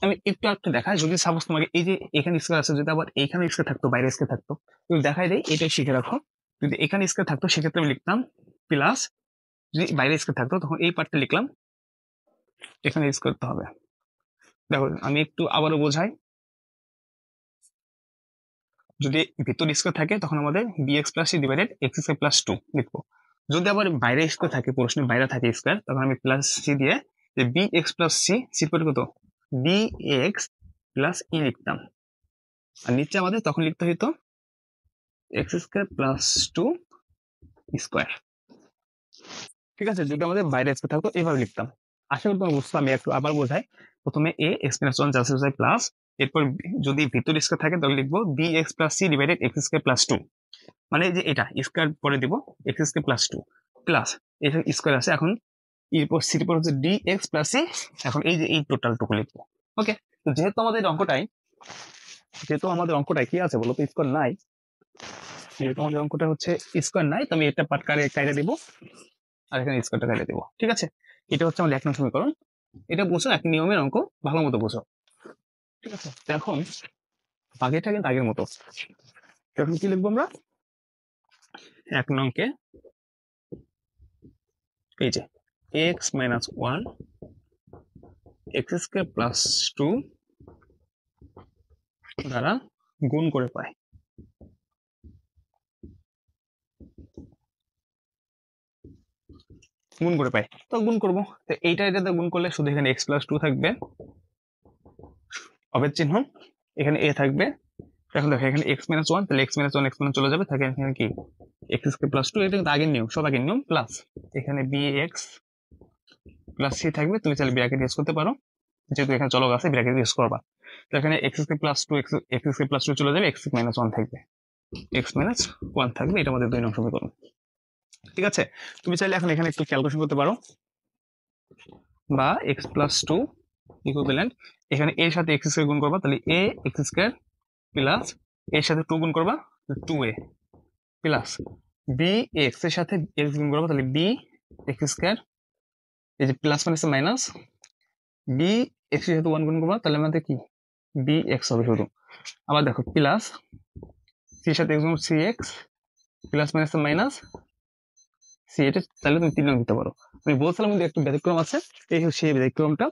Speaker 1: আমি একটু একটু দেখাই, যদি সাপোজ তোমাকে এই যে এখানে স্কোয়ার আছে, যদি আবার এখানে স্কোয়ার থাকতো, বাইরে স্কোয়ার থাকতো, তুমি দেখাই দেয়, এটাই শিখে রাখো। যদি এখানে স্কোয়ার থাকতো সেক্ষেত্রে আমি লিখতাম প্লাস, যদি বাইরে স্কোয়ার থাকতো তখন এই পার্টটা লিখলাম, এখানে স্কোয়ার করতে হবে। দেখো আমি একটু আবারও বোঝাই, যদি ভিতর স্কোয়ার থাকে তখন আমাদের bx+c ডিভাইডেড x2 লিখবো। যদি আবার বাইরে স্কোয়ার থাকে, প্রশ্নের বাইরে থাকে স্কোয়ার, তখন আমি প্লাস সি দিয়ে যে bx+c, সি পরে কত bx+e লিখতাম, আর নিচে আমাদের তখন লিখতে হইতো এক্স স্কোয়ার প্লাস 2 স্কোয়ার। ঠিক আছে, যদি আমাদের বাইরে স্কোয়ার থাকতো এইভাবে লিখতাম। আশা করি তোমার বুঝছো। আমি একটু আবার বোঝাই। প্রথমে A x minus one just plus, এরপর যদি ভিতরে স্কোয়ার থাকে তাহলে লিখবো B x plus C divided x square plus 2, মানে যে এটা স্কোয়ার পরে দিব এক্স স্কোয়ার প্লাস 2 প্লাস এটা স্কোয়ার আছে এখন এরপর সির পর হচ্ছে ডি এক্স প্লাস সি। এখন এই যে এই টোটালটুকু লিখবো। ওকে, তো যেহেতু আমাদের অঙ্কটাই কি আছে বলো তো, স্কোয়ার নাই। যেহেতু আমাদের অঙ্কটা হচ্ছে স্কোয়ার নাই, তো আমি এটা পার্ট কাইরে দিব আর এখানে স্কোয়ারটা কাইরে দিব। ঠিক আছে, এটা হচ্ছে আমাদের 1 নং সমীকরণ। এটা বুঝো, এক নিয়মের অঙ্ক, ভালো মতো বুঝো। ঠিক আছে, তো এখন আগেরটা কিন্তু আগের মতো। এখন কি লিখবো আমরা? 1 নংকে এই যে x minus one x square plus 2 দ্বারা গুণ করে পাই। তো গুণ করবো, তো এইটা এটাতে গুণ করলে শুধু এখানে এক্স প্লাস 2 থাকবে, অবের চিহ্ন, এখানে এ থাকবে। এখন দেখো এখানে এক্স মাইনাস ওয়ান, তাহলে এক্স মাইনাস ওয়ান এক্স চলে যাবে, থাকে এখানে কি এক্স স্কোয়ার প্লাস 2, এটা কিন্তু আগের নিয়ম, সব আগের নিয়ম। প্লাস এখানে বি এক্স প্লাস সি থাকবে, তুমি চাইলে ব্র্যাকেট ইউজ করতে পারো, যেহেতু এখানে চলক আছে ব্র্যাকেট ইউজ করবা। তো এখানে x square plus 2 x square plus 2 চলে যাবে, এক্স মাইনাস ওয়ান থাকবে, এক্স মাইনাস ওয়ান থাকবে। এটা আমাদের 2 নং সমীকরণ। ঠিক আছে, তুমি চাইলে এখন এখানে একটু ক্যালকুলেশন করতে পারো, বা এক্স প্লাস 2 ইকুইভ্যালেন্ট, এখানে এর সাথে এক্স স্কোয়ার গুণ করবা, তাহলে এ এক্স স্কোয়ার প্লাস এর সাথে 2 গুণ করবা 2a প্লাস বি এক্স এর সাথে এক্স গুণ করবা, তাহলে বি এক্স স্কোয়ার, এই যে plus minus minus, B x এর সাথে 1 গুণ করবা, তাহলে আমাদের কি বি এক্স হবে শুধু। আবার দেখো প্লাস সি এর সাথে এক্স গুণ c x plus minus minus c, এটা তাহলে তুমি 3 নং দিতে পারো। আমি বলছিলাম কিন্তু একটু ব্যতিক্রম আছে, এই হচ্ছে সেই ব্যতিক্রমটা।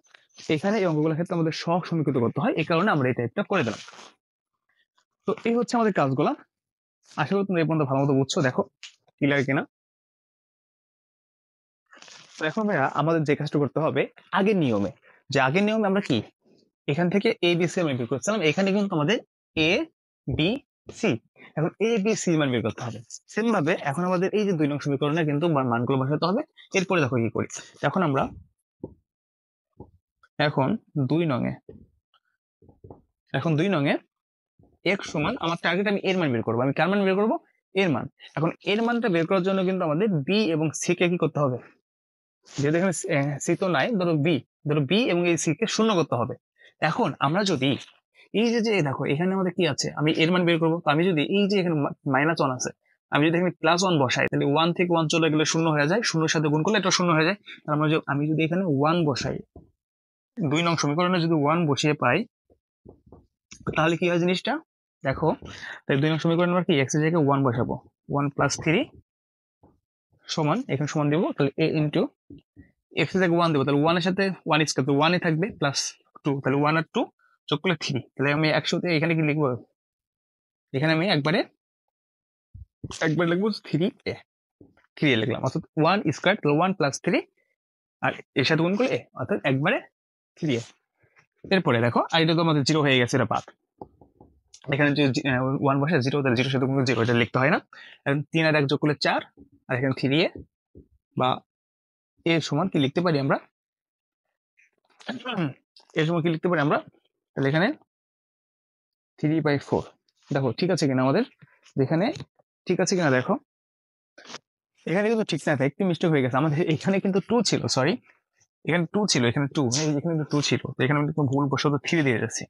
Speaker 1: এখানে এই অঙ্কগুলোর ক্ষেত্রে আমাদের সহ সমীকৃত করতে হয়, এই কারণে আমরা এই টাইপটা করে দিলাম। তো এই হচ্ছে আমাদের কাজগুলা। আশা করি তুমি এই পর্যন্ত ভালো মতো বুঝছো। দেখো ক্লিয়ার কিনা। তো এখন ভাইয়া আমাদের যে কাজটা করতে হবে আগের নিয়মে, যে আগের নিয়মে আমরা কি এখান থেকে এ বি সি মান বের করছিলাম, এখানে কিন্তু আমাদের এ বি সি, এখন এ বি সি মান বের করতে হবে। সেম ভাবে এখন আমাদের এই যে 2 নং সমীকরণে কিন্তু মানগুলো বসাতে হবে। এরপরে দেখো কি করি। এখন আমরা এখন 2 নং এ এক্স সমান, আমার টার্গেট আমি এর মান বের করবো। আমি কার মান বের করবো? এর মান। এখন এর মানটা বের করার জন্য কিন্তু আমাদের বি এবং সি কে কি করতে হবে? যেহেতু এখানে সি তো নাই, ধরো বি এবং এই সি কে শূন্য করতে হবে। এখন আমরা যদি এই যে দেখো এখানে আমাদের কি আছে, আমি এর মান বের করবো, তো আমি যদি এই যে এখানে মাইনাস ওয়ান আছে, আমি যদি এখানে প্লাস ওয়ান বসাই, তাহলে 1 থেকে 1 চলে গেলে শূন্য হয়ে যায়, শূন্যের সাথে গুণ করলে এটা শূন্য হয়ে যায়। আমি যদি এখানে 1 বসাই, 2 নং সমীকরণে যদি 1 বসিয়ে পাই, তাহলে কি হয় জিনিসটা দেখো। তাই 2 নং সমীকরণ আমরা কি এক্স এর জায়গায় 1 বসাবো, 1 প্লাস 3 সমান, এখানে সমান দিব, তাহলে এ ইন্টু এক্স এর জায়গায় 1 দেবো, তাহলে 1 এর সাথে 1 স্কয়ার, তো 1 এ থাকবে প্লাস 2, তাহলে 1 আর 2 যোগ করলে 3, তাহলে আমি একসাথে এখানে কি লিখবো, এখানে আমি একবারে লিখবো 3 এ লিখলাম, অর্থাৎ 1 স্কয়ার, তাহলে 1 প্লাস 3 আর এর সাথে গুণ করলে এ, অর্থাৎ একবারে 3 এ। এরপরে দেখো আর এটা তো আমাদের 0 হয়ে গেছে, এটা বাদ। এখানে যে 1 বসে 0, তাহলে 0 সাথে গুণ 0, এটা লিখতে হয় না। এখন 3 আর 1 যোগ করলে 4, আর এখানে 3 এ, বা এর সমান কি লিখতে পারি আমরা, এর সমান কি লিখতে পারি আমরা, তাহলে এখানে 3/4। দেখো ঠিক আছে কিনা আমাদের, যেখানে ঠিক আছে কিনা দেখো, এখানে কিন্তু ঠিক না, একটু মিস্টেক হয়ে গেছে আমাদের। এখানে কিন্তু 2 ছিল, সরি, এখানে 2 ছিল, এখানে 2, এখানে কিন্তু 2 ছিল, তো এখানে আমি কিন্তু ভুল বশত 3 দিয়ে যাচ্ছি।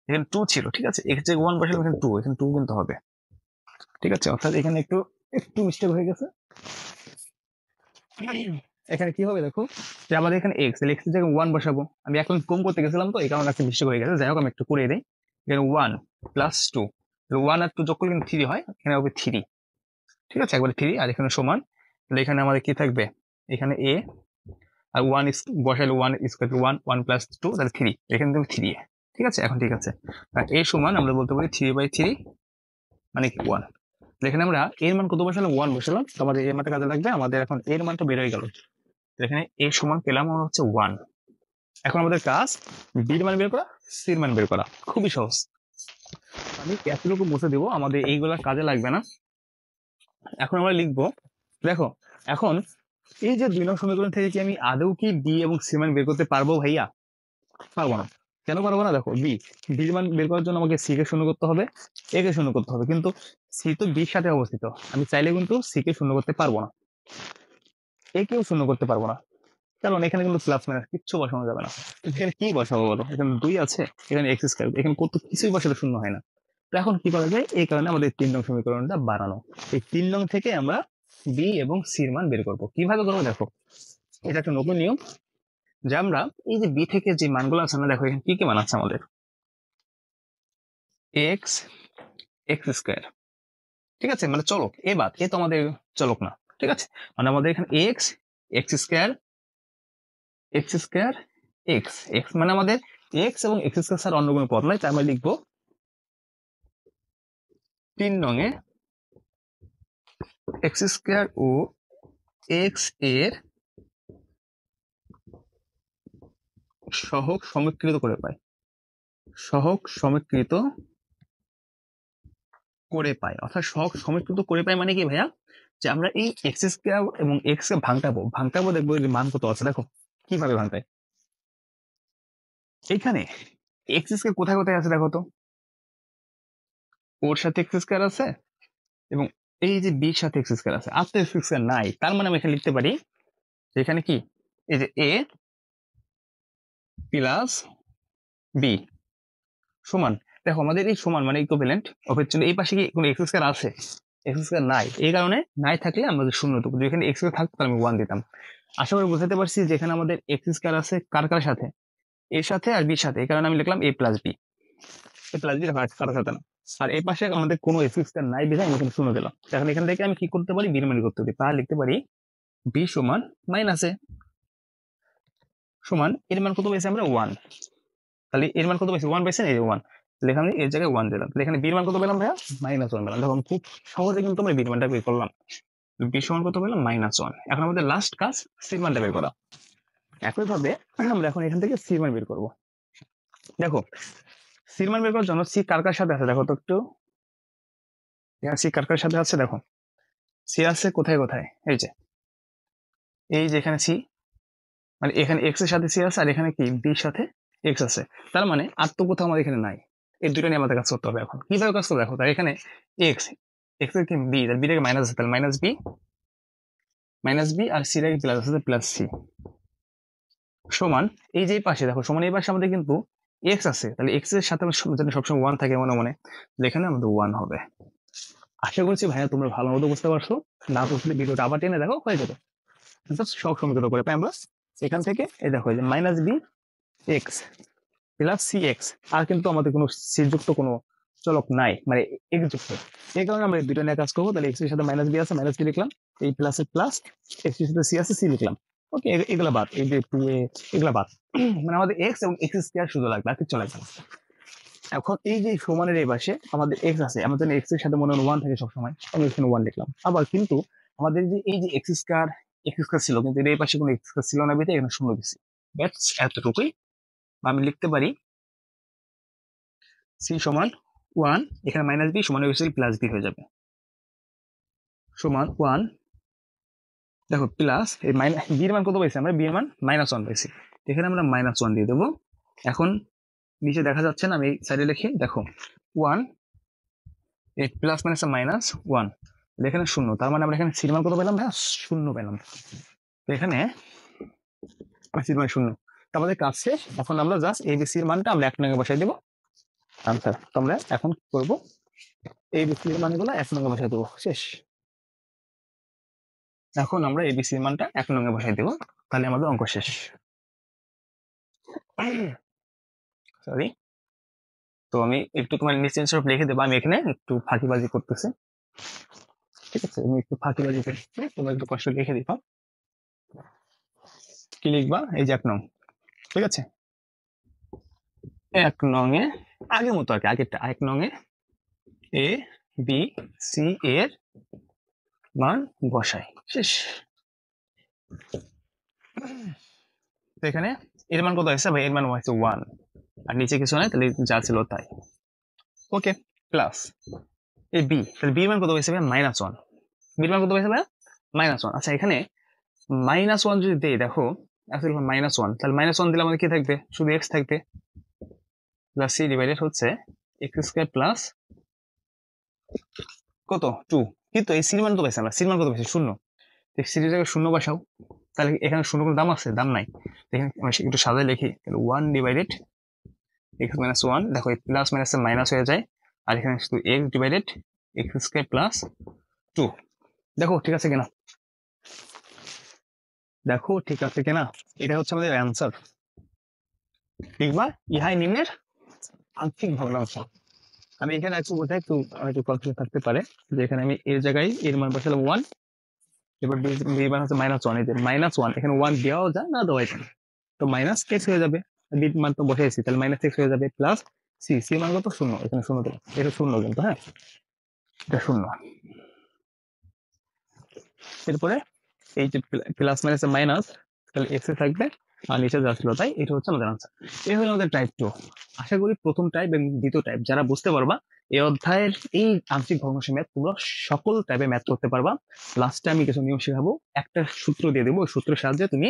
Speaker 1: এখানে 2 ছিল, ঠিক আছে, এখানে 1 বসালে এখানে 2, এখানে 2 কিন্তু হবে। ঠিক আছে, অর্থাৎ এখানে একটু মিস্টেক হয়ে গেছে। এখানে কি হবে দেখো, যে আমাদের এখানে এক্স, এক্স এর জায়গায় 1 বসাবো। আমি এখন কম করতে গেছিলাম, তো এই কারণে একটা মিস্টেক হয়ে গেছে। যাই হোক আমি একটু করে দিই। এখানে 1 প্লাস 2, 1 আর 2 যোগ করলে কিন্তু 3 হয়, এখানে হবে 3। ঠিক আছে, একবারে 3, আর এখানে সমান, তাহলে এখানে আমাদের কি থাকবে, এখানে এ আর 1 বসাইলে 1 স্কয়ার, 1 প্লাস 2, তাহলে 3, এখানে তুমি 3 এ। ঠিক আছে, এখন ঠিক আছে, আর এ সমান আমরা বলতে পারি 3/3, মানে কি 1। এখানে আমরা এর মান কত বসালাম, 1 বসালাম, তো আমাদের এর মানটা কাজে লাগবে। আমাদের এখন এর মানটা বের হয়ে গেল, এখানে এ সমান পেলাম আমরা হচ্ছে 1। এখন আমাদের কাজ বির মান বের করা, সির মান বের করা, খুবই সহজ। আমি এতটুকু মুছে দেবো, আমাদের এইগুলা কাজে লাগবে না। এখন আমরা লিখবো, দেখো এখন এই যে 2 নং সমীকরণ থেকে কি আমি আদৌ কি বি এবং সি মান বের করতে পারবো ভাইয়া? পারবো না। কেন পারবো না? দেখো বির মান বের করার জন্য আমাকে সি কে শূন্য করতে হবে, এ কে শূন্য করতে হবে, কিন্তু সি তো বির সাথে অবস্থিত, আমি চাইলে কিন্তু সি কে শূন্য করতে পারবো না, এ কেও শূন্য করতে পারবো না, কারণ এখানে কিন্তু প্লাস মাইনাস কিচ্ছু বসানো যাবে না। এখানে কি বসাবো বলো? এখানে 2 আছে, এখানে এক্স স্কয়ার, এখানে কত কিছুই বসালে শূন্য হয় না। তো এখন কি করা যায়? এই কারণে আমাদের 3 নং সমীকরণটা বানানো। এই 3 নং থেকে আমরা বি এবং সির মান বের করবো। কিভাবে করবো দেখো, এটা একটা নতুন নিয়ম, যে আমরা এই যে বি থেকে যে মানগুলো আছে না, দেখো এখানে কি কি মান আছে আমাদের, এক্স, এক্স স্কয়ার, ঠিক আছে, মানে চলক, এ বাদ, এ তো আমাদের চলক না, ঠিক আছে, মানে আমাদের এখানে x, x square, x square, x, x মানে আমাদের এক্স এবং এক্স স্কয়ার ছাড়া অন্য কোনো পদ নাই, তাই আমরা লিখবো 3 নঙে এক্স স্কয়ার ও এক্স এর সহগ সমীকৃত করে পাই। সহগ সমীকৃত করে পাই, অর্থাৎ সহগ সমীকৃত করে পাই মানে কি ভাইয়া? যে আমরা এই এক্স স্কয়ার এবং এক্স কে ভাঙটাবো, ভাঙটাবো, দেখবো এর মান কত আছে। দেখো কিভাবে ভাঙটাই, এখানে এক্স স্কয়ার কোথায় কোথায় আছে দেখো তো, ওর সাথে এক্স স্কয়ার আছে এবং এই যে বির সাথে এক্স স্কয়ার আছে, আর তো এক্স স্কয়ার নাই, তার মানে আমি এখানে লিখতে পারি যে এখানে কি, এই যে এ প্লাস বি সমান, দেখো আমাদের এই সমান মানে ইকুইভ্যালেন্ট, অপরচুয়ালি এই পাশে কি কোনো এক্স স্কয়ার আছে? এক্স স্কয়ার নাই, এই কারণে নাই থাকলে আমাদের শূন্য দেবো, যেখানে এক্স স্কয়ার থাকতো তাহলে আমি 1 দিতাম। আশা করি বুঝাতে পারছি যেখানে আমাদের এক্স স্কয়ার আছে কার কার সাথে, এর সাথে আর বির সাথে, এই কারণে আমি লিখলাম এ প্লাস বি, এ প্লাস বি কারোর সাথে না। আর এই পাশে আমাদের কোনো এক্স স্কয়ার নাই বিধায় আমি এখানে শূন্য দিলাম। এখন এখান থেকে আমি কি করতে পারি? বির মান করতে পারি, তাহলে লিখতে পারি বি সমান মাইনাস এ সমান, এর মান কত পেয়েছি আমরা? 1। তাহলে এর মান কত পাইছি? 1 পাইছেন, এই যে 1, তাহলে এখানে এর জায়গায় 1 দিলাম, তাহলে এখানে বির মান কত পেলাম ভাইয়া? -1 পেলাম। দেখুন খুব সহজে কিন্তু আমরা বির মানটা বের করলাম, বি সমান কত পেলাম? -1। এখন আমাদের লাস্ট কাজ সির মানটা বের করা। একইভাবে আমরা এখন এখান থেকে সির মান বের করব। দেখো সির মান বের করার জন্য সি কার কার সাথে আছে দেখো তো একটু, এখানে সি কার কার সাথে আছে দেখো, সি আছে কোথায় কোথায়, এই যে এখানে সি, মানে এখানে এক্স এর সাথে সি আছে, আর এখানে কি বির সাথে এক্স আছে, তার মানে আর তো কোথাও আমাদের এখানে নাই। এই দুটো নিয়ে আমাদের কাজ করতে হবে। এখন কিভাবে কাজ করতে দেখো, তাই এখানে এক্স, এক্স এর কি বি, তাহলে বি থেকে মাইনাস আছে, তাহলে মাইনাস বি আর সি থেকে প্লাস আছে, প্লাস সি সমান, এই যে পাশে দেখো সমান, এই পাশে আমাদের কিন্তু এক্স আছে, তাহলে এক্স এর সাথে যেন সবসময় 1 থাকে মনে মনে, এখানে আমাদের 1 হবে। আশা করছি ভাইয়া তোমরা ভালো মতো বুঝতে পারছো, না বুঝলে ভিডিওটা আবার টেনে দেখো, হয়ে যাবে। সব সমীকরণ করে পাই আমরা এখান থেকে, এই দেখো যে minus B x plus C x, আর কিন্তু আমাদের কোনো সি যুক্ত কোনো চলক নাই, মানে এক্স যুক্ত, এই কারণে আমরা দুটো নিয়ে কাজ করবো। তাহলে এক্স এর সাথে মাইনাস বি আছে, মাইনাস বি লিখলাম, এই প্লাস এর প্লাস, এক্স এর সাথে সি আছে, সি লিখলাম, ওকে, এগুলা বাদ, এই যে 2a এগুলা বাদ, মানে আমাদের এক্স এবং এক্স স্কয়ার শুধু লাগবে, আর কিছু লাগবে না। এখন এই যে সমানের এই পাশে আমাদের এক্স আছে, আমাদের এক্স এর সাথে মনে হয় 1 থাকে সবসময়, আমি এখানে 1 লিখলাম। আবার কিন্তু আমাদের যে এই যে এক্স স্কয়ার ছিল, কিন্তু এই পাশে কোনো এক্স স্কয়ার ছিল না, বেঁধে এখানে শূন্য দিচ্ছি, ব্যাস এতটুকুই। আমি লিখতে পারি সি সমান 1, এখানে মাইনাস বি সমান প্লাস বি হয়ে যাবে, সমান 1, দেখো প্লাস এই মাইনাস বির মান কত পাইছি আমরা? বির মান -1 পাইছি, এখানে আমরা -1 দিয়ে দেবো। এখন নিচে দেখা যাচ্ছে না, আমি সাইডে লিখি, দেখো 1, এই প্লাস মাইনাস -1, এখানে 0, তার মানে আমরা এখানে সির মান কত পেলাম ভাইয়া? 0 পেলাম। তো এখানে সির মান 0, তো আমাদের কাজ শেষ। এখন আমরা জাস্ট এবিসির মানটা আমরা 1 নঙ্গে বসাই দেবো। আনসার তোমরা এখন কি করবো? এবিসির মানগুলো 1 নঙ্গে বসাই দেবো, শেষ। এখন আমরা এবিসির মানটা 1 নঙ্গে বসাই দেবো, তাহলে আমাদের অঙ্ক শেষ। সরি, তো আমি একটু তোমার নিচে সব লিখে দেবো, আমি এখানে একটু ফাঁকিবাজি করতেছি, ঠিক আছে, আমি একটু ফাঁকিবাজি করছি, তোমরা একটু কষ্ট লিখে দিবা। কি লিখবা? এই যে 1 নং, ঠিক আছে, 1 নং-এ আগের মতো আর কি, আগেরটা 1 নং-এ এ বি সি এর মান বসাই, শেষ। তো এখানে এর মান কত হয়েছে ভাই? এর মান হয়েছে 1, আর নিচে কিছু নাই, তাহলে যা ছিল তাই, ওকে, প্লাস এই বি, তাহলে বি মান কত হয়েছে ভাই? -1, বির মান কত পাইছে ভাইয়া? -1। আচ্ছা এখানে -1 যদি দেই, দেখো আসলে -1, তাহলে -1 দিলে আমাদের কি থাকবে? শুধু এক্স থাকবে, প্লাস সি ডিভাইডেড হচ্ছে এক্স স্কোয়ার প্লাস কত 2। কিন্তু এই সির মান তো পাইছি আমরা, সির মান কত পাইছি? 0। সির জায়গায় 0 বসাও, তাহলে এখানে 0 কোনো দাম আছে? দাম নাই। এখানে একটু সাজায় লিখি, 1 ডিভাইডেড এক্স মাইনাস 1, দেখো এই প্লাস মাইনাস মাইনাস হয়ে যায়, আর এখানে শুধু x divided x square plus 2। দেখো ঠিক আছে কিনা, দেখো ঠিক আছে কিনা, এটা হচ্ছে আমাদের অ্যান্সার। দেখবা ইহাই নিম্নের আংশিক ভগ্নাংশ। আমি এখানে একটু বোঝাই, একটু কনফিউশন থাকতে পারে যে এখানে আমি এর জায়গায় এর মান বসালাম 1, এবার বি মান হচ্ছে -1, এই যে -1, এখানে 1 দেওয়াও যায় না দেওয়াই যায়, তো মাইনাস এক্স হয়ে যাবে, বি মান তো বসেছি, তাহলে -x হয়ে যাবে, প্লাস সি, সি মান কত? 0, এখানে 0 দিলাম, এটা 0 কিন্তু, হ্যাঁ এটা 0। এরপরে এই যে প্লাস মাইনাস মাইনাস, তাহলে এক্স এ থাকবে আর নিচে যা ছিল তাই, এটা হচ্ছে আমাদের আনসার। এই হলো আমাদের টাইপ 2। আশা করি প্রথম টাইপ এবং দ্বিতীয় টাইপ যারা বুঝতে পারবা, এই অধ্যায়ের এই আংশিক ভগ্নাংশের ম্যাথ তোমরা সকল টাইপে ম্যাথ করতে পারবা। লাস্টে আমি কিছু নিয়ম শেখাবো, একটা সূত্র দিয়ে দেবো, ওই সূত্রের সাহায্যে তুমি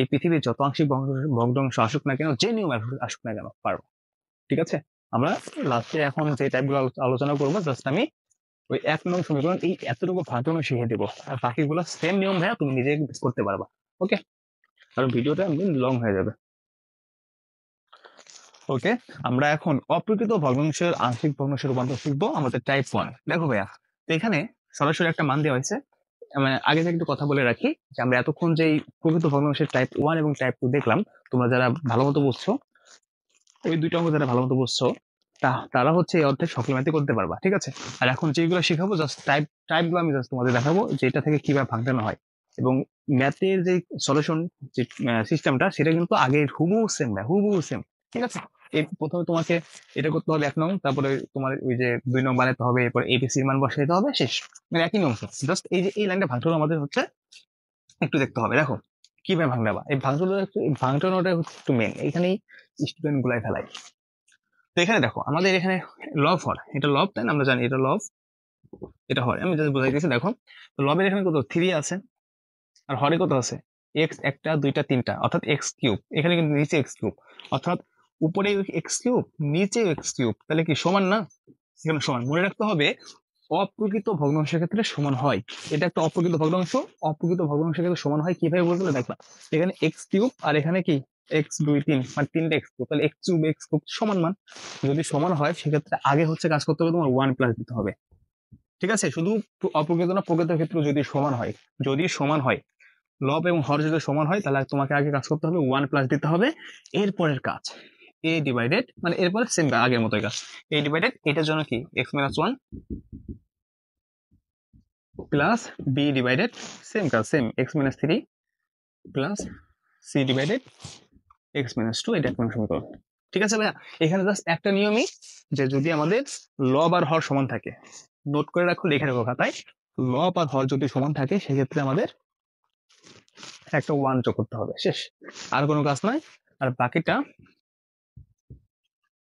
Speaker 1: এই পৃথিবীর যত আংশিক ভগ্নাংশ আসুক না কেন, যে নিয়ম আসুক না কেন পারবো। ঠিক আছে, আমরা লাস্টে এখন যে টাইপগুলো আলোচনা করবো, জাস্ট আমি ওই 1 নং সমীকরণ এই এতটুকু ভাঙানো শিখে দেবো, আর বাকিগুলো সেম নিয়ম ভাইয়া তুমি নিজে করতে পারবা। ওকে, কারণ ভিডিওটা লং হয়ে যাবে। ওকে, আমরা এখন অপ্রকৃত ভগ্নাংশের আংশিক ভগ্নাংশের রূপান্তর শিখবো, আমাদের টাইপ 1। দেখো ভাইয়া, তো এখানে সরাসরি একটা মান দেওয়া হয়েছে, মানে আগে থেকে একটু কথা বলে রাখি যে আমরা এতক্ষণ যে প্রকৃত ভগ্নাংশের টাইপ 1 এবং টাইপ 2 দেখলাম, তোমরা যারা ভালো মতো বুঝছো, ওই দুইটা অঙ্ক যারা ভালো মতো বুঝছো, তারা হচ্ছে এই অর্ধেক সকল ম্যাথই করতে পারবা। ঠিক আছে, আর এখন যেগুলো শিখাবো জাস্ট টাইপগুলো আমি জাস্ট তোমাদের দেখাবো যে এটা থেকে কিভাবে ভাঙানো হয়, এবং ম্যাথের যে সলিউশন যে সিস্টেমটা, সেটা কিন্তু আগের হুবহু সেম, হুবহু সেম। ঠিক আছে, এই প্রথমে তোমাকে এটা করতে হবে 1 নং, তারপরে তোমার ওই যে 2 নং বানাতে হবে, এরপর এবিসির মান বসাইতে হবে, শেষ। মানে একই নিয়ম, জাস্ট এই যে এই লাইনটা ভাঙতে আমাদের হচ্ছে একটু দেখতে হবে। দেখো কিভাবে ভাঙবা, এই ভাঙটানোটা হচ্ছে একটু মেন, এইখানেই স্টুডেন্ট গুলাই ফেলাই। তো এখানে দেখো আমাদের এখানে লব হর, এটা লব, তাই না? আমরা জানি এটা লব, এটা হর, আমি জাস্ট বোঝাইতেছি। দেখো লবের এখানে কত 3 আছে, আর হরে কত আছে? এক্স, একটা দুইটা তিনটা, অর্থাৎ এক্স কিউব। এখানে কিন্তু নিচে এক্স কিউব, অর্থাৎ উপরে এক্স কিউব নিচে এক্স কিউব, তাহলে কি সমান না? এখানে সমান, মনে রাখতে হবে অপ্রকৃত ভগ্নাংশের ক্ষেত্রে সমান হয়। এটা একটা অপ্রকৃত ভগ্নাংশ, অপ্রকৃত ভগ্নাংশের ক্ষেত্রে সমান হয় কিভাবে বলতে দেখবা, এখানে এক্স কিউব আর এখানে কি এক্স 2 3, মানে 3টা এক্স কিউব, তাহলে এক্স কিউব সমান মান। যদি সমান হয় সেক্ষেত্রে আগে হচ্ছে কাজ করতে হবে, তোমার 1 প্লাস দিতে হবে। ঠিক আছে, শুধু অপ্রকৃত না, প্রকৃত ক্ষেত্রে যদি সমান হয়, যদি সমান হয়, লব এবং হর যদি সমান হয়, তাহলে তোমাকে আগে কাজ করতে হবে 1 প্লাস দিতে হবে। এরপরের কাজ এ ডিভাইডেড, মানে এরপরে সেম আগের মতোই কাজ, এ ডিভাইডেড, এটার জন্য কি x minus 1 plus B divided, same কাজ, same x minus 3 plus C divided x minus 2, এটা 1 নং সমীকরণ। ঠিক আছে ভাইয়া, এখানে জাস্ট একটা নিয়মই, যে যদি আমাদের লব আর হর সমান থাকে, নোট করে রাখো, লিখে রাখো খাতায়, লব আর হর যদি সমান থাকে সেক্ষেত্রে আমাদের একটা 1 যোগ করতে হবে, শেষ, আর কোনো কাজ নয়। আর বাকিটা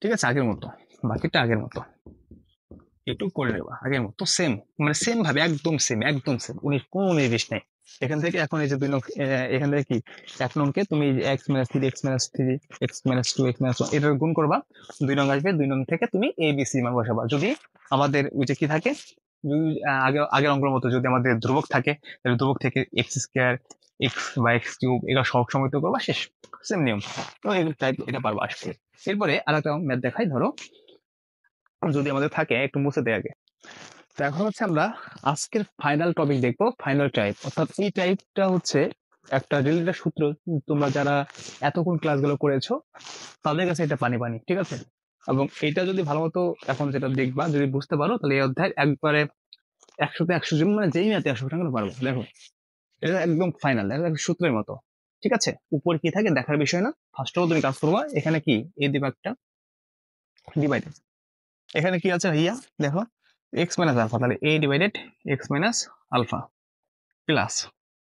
Speaker 1: ঠিক আছে আগের মতো, বাকিটা আগের মতো একটু করে নেবা, আগের মতো সেম, মানে সেম ভাবে একদম সেম, একদম সেম, কোনো 19-20 নেই। এখান থেকে এখন এই যে 2 নং, এখান থেকে কি 1 নংকে তুমি x minus 3 x minus 3 x minus 2 x minus 1 এটার গুণ করবা, 2 নং আসবে, 2 নং থেকে তুমি এ বি সি মান বসাবা। যদি আমাদের ওই যে কি থাকে, যদি আগের অঙ্কের মতো যদি আমাদের ধ্রুবক থাকে, তাহলে ধ্রুবক থেকে এক্স স্কোয়ার এক্স বা এক্স কিউব, এগুলো সব সময় তো করবা, শেষ, সেম নিয়ম। তো এগুলো টাইপ এটা পারবা আসবে। এরপরে আর একটা ম্যাথ দেখাই, ধরো যদি আমাদের থাকে, একটু মুছে দেয় আগে। তো এখন হচ্ছে আমরা আজকের ফাইনাল টপিক দেখবো, ফাইনাল টাইপ, অর্থাৎ এই টাইপটা হচ্ছে একটা রিলেটেড সূত্র, তোমরা যারা এতক্ষণ ক্লাসগুলো করেছো তাদের কাছে এটা পানি পানি। ঠিক আছে, এবং এটা যদি ভালো মতো এখন যেটা দেখবা, যদি বুঝতে পারো, তাহলে এই অধ্যায় একবারে 100তে 100 জন, মানে যেই ম্যাথে 100% পারবো। দেখো এটা একদম ফাইনাল, একদম সূত্রের মতো। ঠিক আছে, উপর কি থাকে দেখার বিষয় না, ফার্স্ট অফ অল তুমি কাজ করবা, এখানে কি এই দিবা একটা ডিভাইডেড, এখানে কি আছে ভাইয়া, দেখো এক্স মাইনাস আলফা, তাহলে A divided x minus alpha plus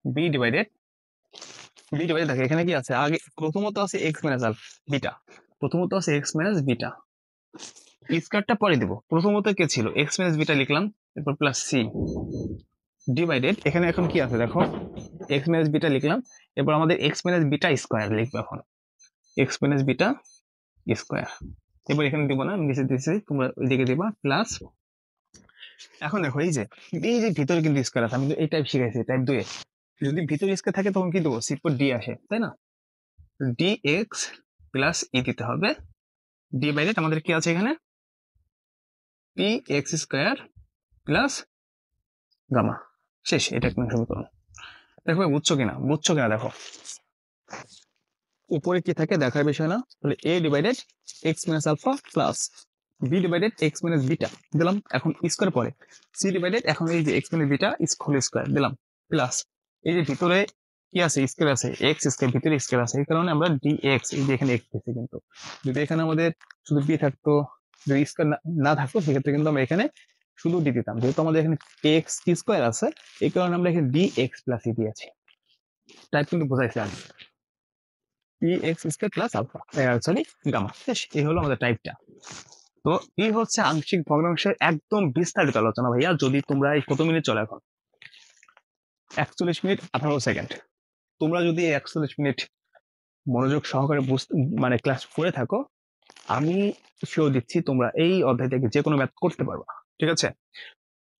Speaker 1: B divided, দেখো এখানে কি আছে, আগে প্রথমত আছে এক্স মাইনাস আলফা বিটা, প্রথমত আছে এক্স মাইনাস বিটা, স্কয়ারটা পরে দিব, প্রথমত কে ছিল এক্স মাইনাস বিটা লিখলাম, এরপর প্লাস সি ডিভাইডেড, এখানে এখন কি আছে দেখো, এক্স মাইনাস বিটা লিখলাম, এবার আমাদের এক্স মাইনাস বিটা স্কোয়ার লিখবো এখন, এক্স মাইনাস বিটা স্কোয়ার। এবার এখানে দিব না, নিচে দিচ্ছি, তোমরা ওইদিকে দিবা প্লাস। এখন দেখো এই যে ভিতরে কিন্তু স্কোয়ার আছে, আমি তো এই টাইপ শিখাইছি টাইপ 2 এ, যদি ভিতরে স্কোয়ার থাকে তখন কি দেবো, সিট ডি আসে, তাই না? ডি এক্স প্লাস ই দিতে হবে, ডিভাইডেড আমাদের কি আছে এখানে, p x square plus gamma, শেষ। এটা একটা সমীকরণ। দেখো বুঝছো কিনা দেখো, উপরে কি থাকে দেখার বিষয় না, তাহলে A divided x minus alpha plus B divided x minus beta দিলাম, এখন স্কোয়ার পরে সি ডিভাইডেড, এখন এই যে x minus beta whole square দিলাম, প্লাস এই যে ভিতরে কি আছে, স্কোয়ার আছে, এক্স স্কোয়ার ভিতরে স্কোয়ার আছে, এই কারণে আমরা ডি এক্স, এই যে এখানে এক্স দিচ্ছি, কিন্তু যদি এখানে আমাদের শুধু বি থাকতো, যদি স্কোয়ার না থাকতো, সেক্ষেত্রে কিন্তু আমরা এখানে শুধু ডি দিতাম, যেহেতু আমাদের এখানে এক্স স্কোয়ার আছে, এই কারণে আমরা এখানে ডি এক্স প্লাস ই দিয়েছি। টাইপ কিন্তু বোঝাইছে আমি, p x square plus alpha, sorry gamma, শেষ। এই হলো আমাদের টাইপটা। তো এই হচ্ছে আংশিক ভগ্নাংশের একদম বিস্তারিত আলোচনা ভাইয়া। যদি তোমরা এই কত মিনিট চলে এখন, 41 মিনিট 18 সেকেন্ড, তোমরা যদি 41 মিনিট মনোযোগ সহকারে মানে ক্লাস করে থাকো, আমি শিওর দিচ্ছি তোমরা এই অধ্যায় থেকে যে কোনো ম্যাথ করতে পারবা, ঠিক আছে?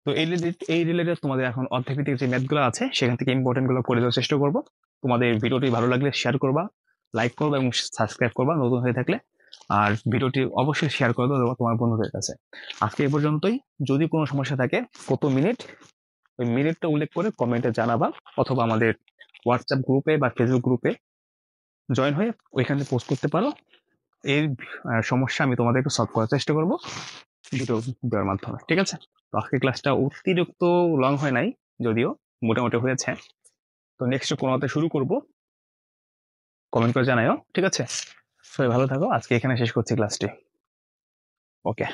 Speaker 1: তো এই রিলেটেড তোমাদের এখন অধ্যায় ভিত্তিক যে ম্যাথগুলো আছে সেখান থেকে ইম্পর্টেন্ট গুলো করে দেওয়ার চেষ্টা করবো। তোমাদের ভিডিওটি ভালো লাগলে শেয়ার করবা, লাইক করবা এবং সাবস্ক্রাইব করবা নতুন হয়ে থাকলে, আর ভিডিওটি অবশ্যই শেয়ার করে দাও তোমার বন্ধুদের কাছে। আজকে এই পর্যন্তই। যদি কোনো সমস্যা থাকে কত মিনিট, ওই মিনিটটা উল্লেখ করে কমেন্টে জানাবা, অথবা আমাদের হোয়াটসঅ্যাপ গ্রুপে বা ফেসবুক গ্রুপে জয়েন হয়ে ওইখানে পোস্ট করতে পারো। এই সমস্যা আমি তোমাদেরকে সলভ করার চেষ্টা করবো ভিডিও দেওয়ার মাধ্যমে, ঠিক আছে? তো আজকে ক্লাসটা অতিরিক্ত লং হয় নাই, যদিও মোটামুটি হয়েছে। তো নেক্সট কোনোতে শুরু করব, কমেন্ট করে জানাও, ঠিক আছে? সবাই ভালো থাকো, আজকে এখানে শেষ করছি ক্লাসটি। ওকে।